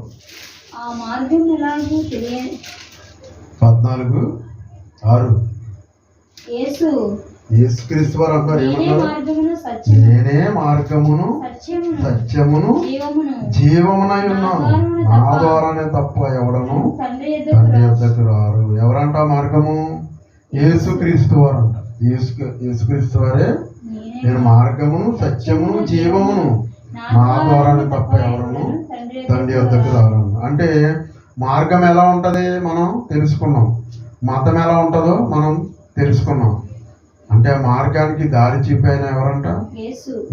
ఆ మార్గం ఎలాగో తెలియదు. 14:6 యేసుక్రీస్తు వారు అంటారు, నేనే మార్గమును సత్యమును జీవమునై ఉన్నాను, నా ద్వారానే తప్ప ఎవడను తండ్రి యొద్దకు రారు. ఎవరంట మార్గము? యేసుక్రీస్తు వారు అంట. యేసుక్రీస్తు వారే నేను మార్గమును సత్యమును జీవమును, నా ద్వారానే తప్ప ఎవడను తండ్రి యొద్దకు రారు. అంటే మార్గం ఎలా ఉంటది మనం తెలుసుకున్నాం, మతం ఎలా ఉంటుందో మనం తెలుసుకున్నాం. అంటే ఆ మార్గానికి దారి చూపాయన ఎవరంట?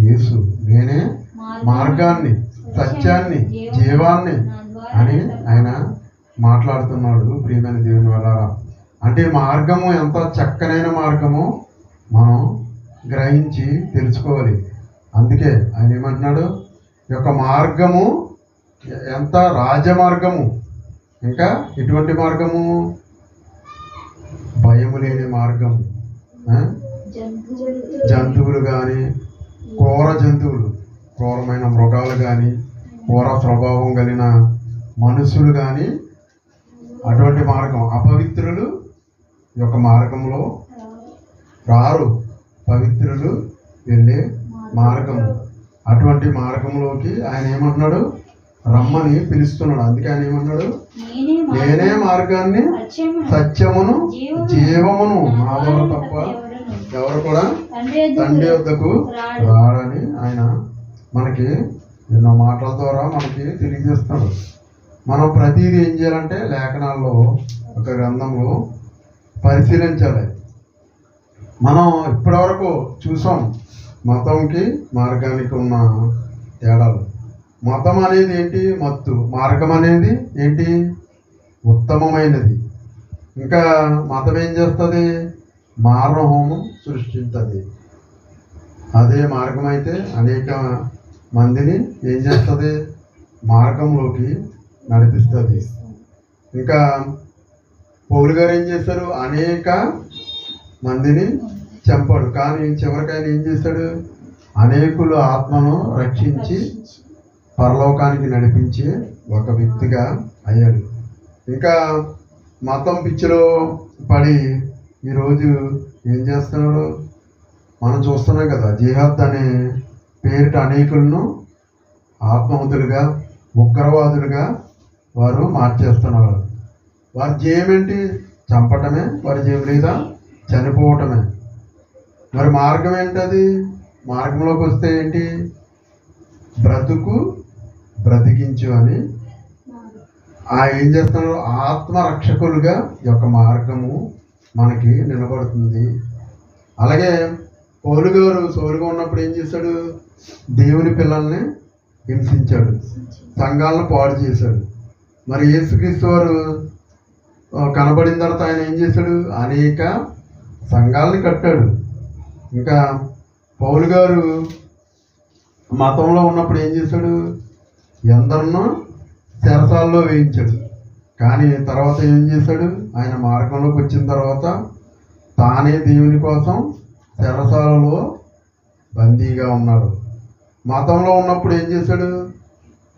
యేసు. నేనే మార్గాన్ని సత్యాన్ని జీవాన్ని అని ఆయన మాట్లాడుతున్నాడు. ప్రియమైన దేవుని వల్లారా, అంటే మార్గము ఎంత చక్కనైన మార్గమో మనం గ్రహించి తెలుసుకోవాలి. అందుకే ఆయన ఏమంటున్నాడు? ఈ యొక్క మార్గము ఎంత రాజమార్గము, ఇంకా ఇటువంటి మార్గము భయము లేని మార్గము. జంతువులు కానీ క్రూర జంతువులు, క్రూరమైన మృగాలు కానీ, క్రూర స్వభావం కలిగిన మనుషులు కానీ అటువంటి మార్గం, అపవిత్రులు ఈ యొక్క మార్గంలో రారు. పవిత్రులు వెళ్ళే మార్గము, అటువంటి మార్గంలోకి ఆయన ఏమంటున్నాడు? రమ్మని పిలుస్తున్నాడు. అందుకే ఆయన ఏమన్నాడు? నేనే మార్గాన్ని సత్యమును జీవమును, నా ద్వారా తప్ప ఎవరు కూడా తండ్రి వద్దకు రాడని ఆయన మనకి ఎన్నో మాటల ద్వారా మనకి తెలియజేస్తాడు. మనం ప్రతిదీ ఏం చేయాలంటే లేఖనాల్లో ఒక గ్రంథంలో పరిశీలించాలి. మనం ఇప్పటివరకు చూసాం మతంకి మార్గానికి ఉన్న తేడాలు. మతం అనేది ఏంటి? మత్తు. మార్గం అనేది ఏంటి? ఉత్తమమైనది. ఇంకా మతం ఏం చేస్తుంది? మారణహోమం సృష్టిస్తుంది. అదే మార్గం అయితే అనేక మందిని ఏం చేస్తుంది? మార్గంలోకి నడిపిస్తుంది. ఇంకా పౌలు గారు ఏం చేశారు? అనేక మందిని చంపాడు, కానీ చివరికి ఆయన ఏం చేశాడు? అనేకులు ఆత్మను రక్షించి పరలోకానికి నడిపించి ఒక వ్యక్తిగా అయ్యాడు. ఇంకా మతం పిచ్చిలో పడి ఈరోజు ఏం చేస్తున్నాడు? మనం చూస్తున్నాం కదా, జిహాద్ అనే పేరిట అనేకులను ఆత్మహతులుగా, ఉగ్రవాదులుగా వారు మార్చేస్తున్నారు. వారి జయం ఏంటి? చంపటమే. వారి జయం లేదా చనిపోవటమే. మరి మార్గం ఏంటది? మార్గంలోకి వస్తే ఏంటి? బ్రతికించు అని ఏం చేస్తున్నారు? ఆత్మరక్షకులుగా ఈ యొక్క మార్గము మనకి నిలబడుతుంది. అలాగే పౌలు గారు సౌలుగా ఉన్నప్పుడు ఏం చేశాడు? దేవుని పిల్లల్ని హింసించాడు, సంఘాలను పాడు చేశాడు. మరి యేసుక్రీస్తు వారు కనబడిన తర్వాత ఆయన ఏం చేశాడు? అనేక సంఘాలని కట్టాడు. ఇంకా పౌలు గారు మతంలో ఉన్నప్పుడు ఏం చేశాడు? ఎందరినో చెరసాల్లో వేయించాడు. కానీ తర్వాత ఏం చేశాడు? ఆయన మార్గంలోకి వచ్చిన తర్వాత తానే దేవుని కోసం చెరసాలలో బందీగా ఉన్నాడు. మతంలో ఉన్నప్పుడు ఏం చేశాడు?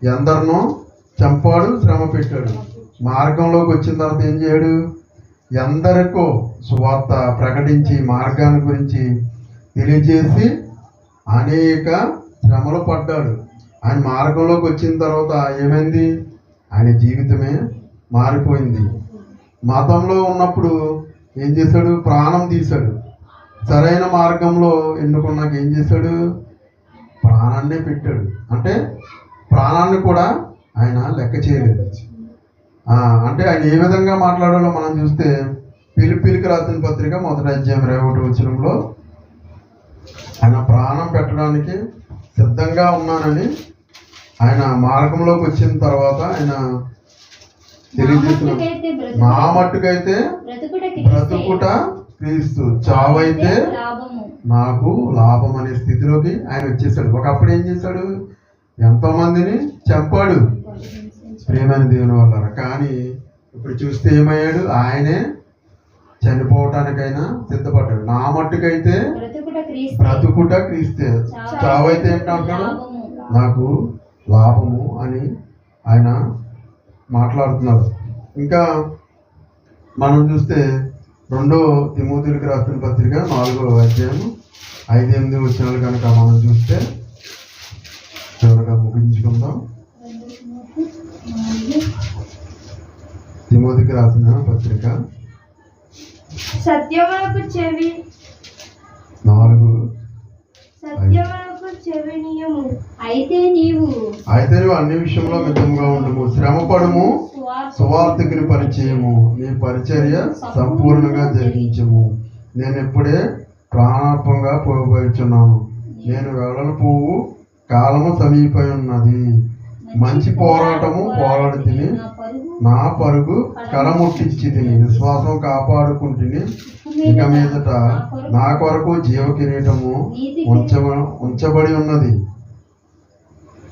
ఎందరినో చంపాడు, శ్రమ పెట్టాడు. మార్గంలోకి వచ్చిన తర్వాత ఏం చేయడు? ఎందరికో సువార్త ప్రకటించి మార్గాన్ని గురించి తెలియజేసి అనేక శ్రమలు పడ్డాడు. ఆయన మార్గంలోకి వచ్చిన తర్వాత ఏమైంది? ఆయన జీవితమే మారిపోయింది. మతంలో ఉన్నప్పుడు ఏం చేశాడు? ప్రాణం తీశాడు. సరైన మార్గంలో ఎన్నుకున్నాక ఏం చేశాడు? ప్రాణాన్నే పెట్టాడు. అంటే ప్రాణాన్ని కూడా ఆయన లెక్క చేయలేదు. అంటే ఆయన ఏ విధంగా మాట్లాడాలో మనం చూస్తే ఫిలిప్పీయులకు రాసిన పత్రిక 1వ అధ్యాయం 21వ వచనంలో ఆయన ప్రాణం పెట్టడానికి సిద్ధంగా ఉన్నానని ఆయన మార్గంలోకి వచ్చిన తర్వాత ఆయన తెలియజేసిన, నా మట్టుకైతే బ్రతుకుట క్రీస్తు, చావైతే నాకు లాభం అనే స్థితిలోకి ఆయన వచ్చేసాడు. ఒకప్పుడు ఏం చేశాడు? ఎంతో మందిని చంపాడు ప్రియమైన దేవుని వల్ల. కానీ ఇప్పుడు చూస్తే ఏమయ్యాడు? ఆయనే చనిపోవటానికైనా సిద్ధపడ్డాడు. నా మట్టుకైతే బ్రతుకుట క్రీస్తే, చావైతే ఏంటంటాడు? నాకు లాభము అని ఆయన మాట్లాడుతున్నారు. ఇంకా మనం చూస్తే 2 తిమోతిలకు రాసిన పత్రిక 4వ అధ్యాయం 5-8 వచనాలు కనుక మనం చూస్తే చివరిగా ముగించుకుందాం. తిమోతికి రాసిన పత్రిక సత్యమునకు చెవి 4. సత్యమునకు చెవినియము. అయితే నీవు అన్ని విషయంలో మితంగా ఉండము, శ్రమపడము, సువార్తికుని పరిచయము, నీ పరిచర్య సంపూర్ణంగా జరిగించము. నేను ఇప్పుడే ప్రాణార్పంగా పోబోచున్నాను. నేను వెళ్ళను పోవు కాలము సమీపై ఉన్నది. మంచి పోరాటము పోరాడి తిని నా పరుగు కడముట్టించి తిని విశ్వాసం కాపాడుకుంటుని ఇక మీదట నా కొరకు జీవ కిరీటము ఉంచబడి ఉన్నది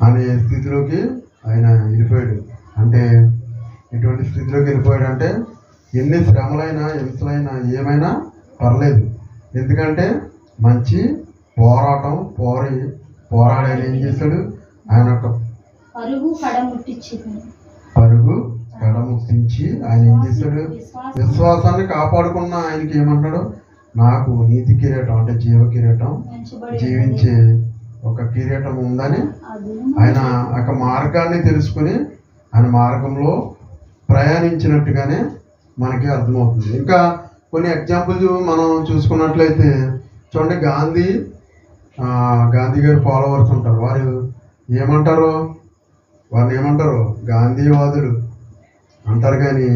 అనే స్థితిలోకి ఆయన వెళ్ళిపోయాడు. అంటే ఎటువంటి స్థితిలోకి వెళ్ళిపోయాడు అంటే ఎన్ని శ్రమలైనా హింసలైనా ఏమైనా పర్లేదు, ఎందుకంటే మంచి పోరాటం పోరాడి ఆయన ఏం చేశాడు? ఆయన యొక్క పరుగు కడముట్టించి ఆయన ఏం చేశాడు? విశ్వాసాన్ని కాపాడుకున్న ఆయనకి ఏమన్నాడు? నాకు నీతి కిరీటం అంటే జీవ కిరీటం, జీవించే ఒక కిరీటం ఉందని ఆయన ఒక మార్గాన్ని తెలుసుకుని ఆయన మార్గంలో ప్రయాణించినట్టుగానే మనకి అర్థమవుతుంది. ఇంకా కొన్ని ఎగ్జాంపుల్స్ మనం చూసుకున్నట్లయితే చూడండి, గాంధీ గారి ఫాలోవర్స్ ఉంటారు. వారిని ఏమంటారు? గాంధీవాదులు అంటారు. కానీ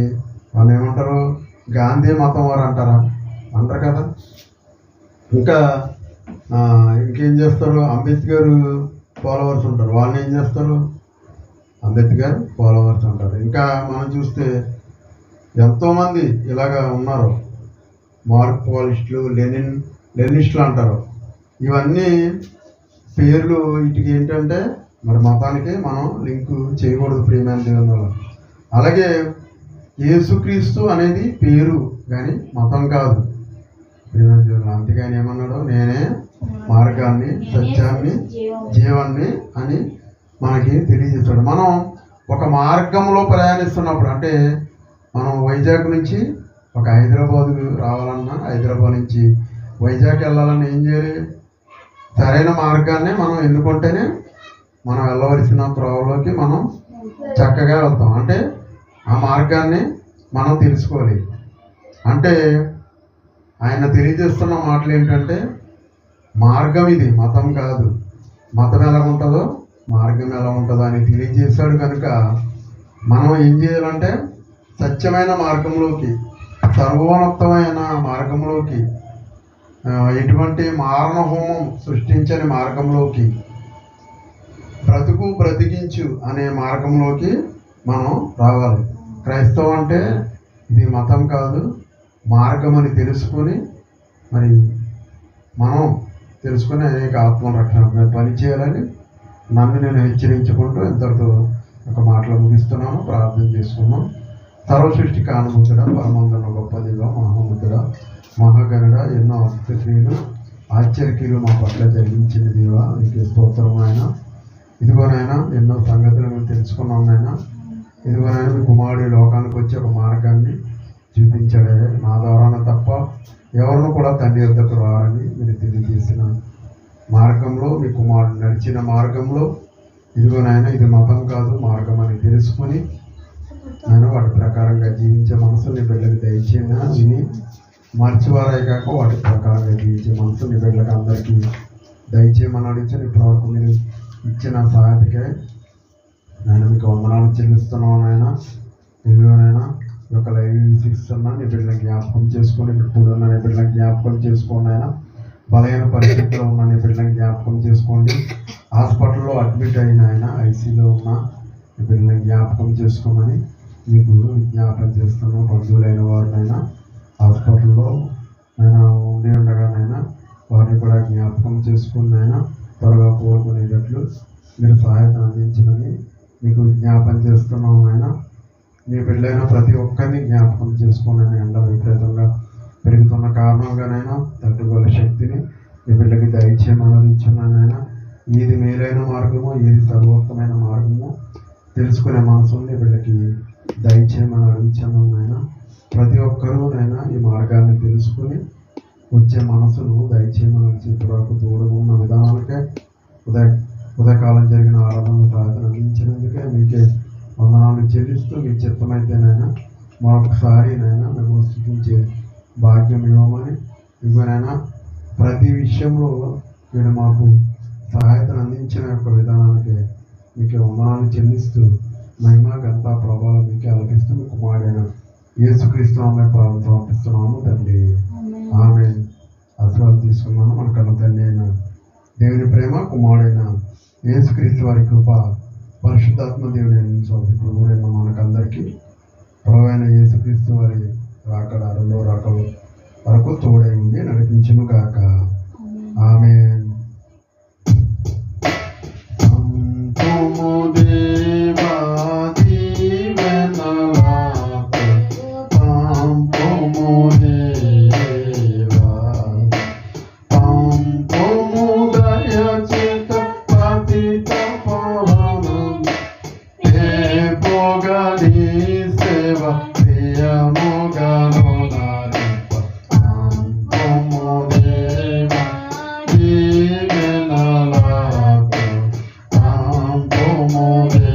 వాళ్ళు ఏమంటారు? గాంధీ మతం వారు అంటారా? అంటారు కదా. ఇంకా ఇంకేం చేస్తారు, అంబేద్కర్ ఫాలోవర్స్ ఉంటారు, వాళ్ళని ఏం చేస్తారు, అంబేద్కర్ ఫాలోవర్స్ ఉంటారు. ఇంకా మనం చూస్తే ఎంతోమంది ఇలాగా ఉన్నారు, మార్క్వాలిస్టులు, లెనినిస్టులు అంటారు. ఇవన్నీ పేర్లు వీటికి ఏంటంటే మరి మతానికి మనం లింకు చేయకూడదు ప్రియమైన దేవుని వల్ల. అలాగే యేసుక్రీస్తు అనేది పేరు కానీ మతం కాదు ప్రియమైన దేవుని. అంతేగాని ఏమన్నాడు, నేనే మార్గాన్ని, సత్యాన్ని, జీవాన్ని అని మనకి తెలియజేస్తాడు. మనం ఒక మార్గంలో ప్రయాణిస్తున్నప్పుడు, అంటే మనం వైజాగ్ నుంచి ఒక హైదరాబాద్ రావాలన్నా, హైదరాబాద్ నుంచి వైజాగ్ వెళ్ళాలన్నా ఏం చేయాలి, సరైన మార్గాన్ని మనం ఎన్నుకుంటేనే మనం వెళ్ళవలసిన త్రోవలోకి మనం చక్కగా వెళ్తాం. అంటే ఆ మార్గాన్ని మనం తెలుసుకోవాలి. అంటే ఆయన తెలియజేస్తున్న మాటలు ఏంటంటే, మార్గం ఇది, మతం కాదు. మతం ఎలా ఉంటుందో మార్గం ఎలా ఉంటుందో అని తెలియజేశాడు. కనుక మనం ఏం చేయాలంటే సత్యమైన మార్గంలోకి, సర్వోన్నతమైన మార్గంలోకి, ఎటువంటి మారణ హోమం సృష్టించని మార్గంలోకి, బ్రతికించు అనే మార్గంలోకి మనం రావాలి. క్రైస్తవం అంటే ఇది మతం కాదు, మార్గం అని తెలుసుకొని మరి మనం తెలుసుకుని అనేక ఆత్మరక్షణ పని చేయాలని నన్ను నేను హెచ్చరించుకుంటూ ఇంతటితో ఒక మాటలు ముగిస్తున్నాను. ప్రార్థన చేసుకున్నాం. సర్వసృష్టి కానుముద్దుడ, పరమందున గొప్ప దేవ, మహాముద్దుడ, మహాగణుడ, ఎన్నో అద్భుతక్రియలు, ఆశ్చర్యక్రియలు మా పట్ల జరిగించిన దేవ, నీకు స్తోత్రం ఆయన. ఇదిగోనైనా ఎన్నో సంగతులు మేము తెలుసుకున్నాం నాయన. ఇదిగోనైనా మీ కుమారుడు లోకానికి వచ్చి ఒక మార్గాన్ని చూపించాడే, నా ద్వారానే తప్ప ఎవరిని కూడా తండ్రి వద్దకు రారని మీరు తెలియజేసిన మార్గంలో, మీ కుమారుడు నడిచిన మార్గంలో ఇదిగోనైనా ఇది మతం కాదు మార్గం అని తెలుసుకొని నేను వాటి ప్రకారంగా జీవించే మనసు నీ బిడ్డలకు దయచేయనా, విని మర్చివారాయి కాక వాటి ప్రకారంగా జీవించే మనసు నీ బిడ్డలకు అందరికీ దయచేయమని అడిగించాను. ఇప్పటివరకు మీరు ఇచ్చిన సహాయతకే నేను మీకు వందనాలు చెల్లిస్తున్నాను నాయన. ఇదిగోనైనా ఈ యొక్క లైవ్ వీక్షిస్తున్నా నీ బిడ్డలను జ్ఞాపకం చేసుకొని, ఇప్పుడు ఉన్న నీ బిడ్డలను జ్ఞాపకం చేసుకోండి ఆయన. బలహీన పరిస్థితుల్లో ఉన్న నీ బిడ్డలను జ్ఞాపకం చేసుకోండి. హాస్పిటల్లో అడ్మిట్ అయిన ఆయన, ఐసీలో ఉన్న నీ బిడ్డలను జ్ఞాపకం చేసుకోమని మీకు విజ్ఞాపనం చేస్తున్నాం. బంధువులైన వారినైనా హాస్పిటల్లో నేను ఉండి ఉండగానైనా వారిని కూడా జ్ఞాపకం చేసుకుని అయినా త్వరగా కోరుకునేటట్లు మీరు సహాయం అందించమని మీకు జ్ఞాపకం చేస్తున్నాం ఆయన. మీ బిడ్డలైనా ప్రతి ఒక్కరిని జ్ఞాపకం చేసుకోండి. ఎండ విపరీతంగా పెరుగుతున్న కారణంగానైనా తట్టుకోగల శక్తిని మీ బిడ్డకి దయచేయమనిచున్నానైనా. ఏది మేలైన మార్గమో, ఏది సర్వోత్తమైన మార్గమో తెలుసుకునే మనసుని బిడ్డకి దయచేయమని అడిగించాను నాయన. ప్రతి ఒక్కరూ నైనా ఈ మార్గాన్ని తెలుసుకుని వచ్చే మనసును దయచేయమని ఇప్పటివరకు దూరం ఉన్న విధానాలకే ఉదయకాలం జరిగిన ఆరాధన ప్రార్థన అందించినందుకే మీకే వందనాలు చెల్లిస్తూ, మీ చిత్తమైతేనైనా మరొకసారి నైనా మేము స్థుతించే భాగ్యం ఇవ్వమని, ఇవ్వనైనా ప్రతి విషయంలో మీరు మాకు సహాయతను అందించిన యొక్క విధానానికి మీకు వందనాలు చెల్లిస్తూ, మహిమ ఘనత ప్రభావం మీకే అలపిస్తూ మీ కుమారుడైన యేసుక్రీస్తు నామములో ప్రార్థన సమర్పిస్తున్నాము తండ్రి. ఆమేన్. ఆశీర్వాదం తీసుకున్నాను. మన కన్న తండ్రి అయిన దేవుని ప్రేమ, కుమారుడైన యేసుక్రీస్తు వారి కృప, పరిశుద్ధాత్మ దేవుని ఇప్పుడు మనకందరికీ ప్రభువైన యేసుక్రీస్తు వారి రాకడ, రెండో రాకడ వరకు తోడై ఉండి నడిపించును గాక. ఆమేన్. Amen.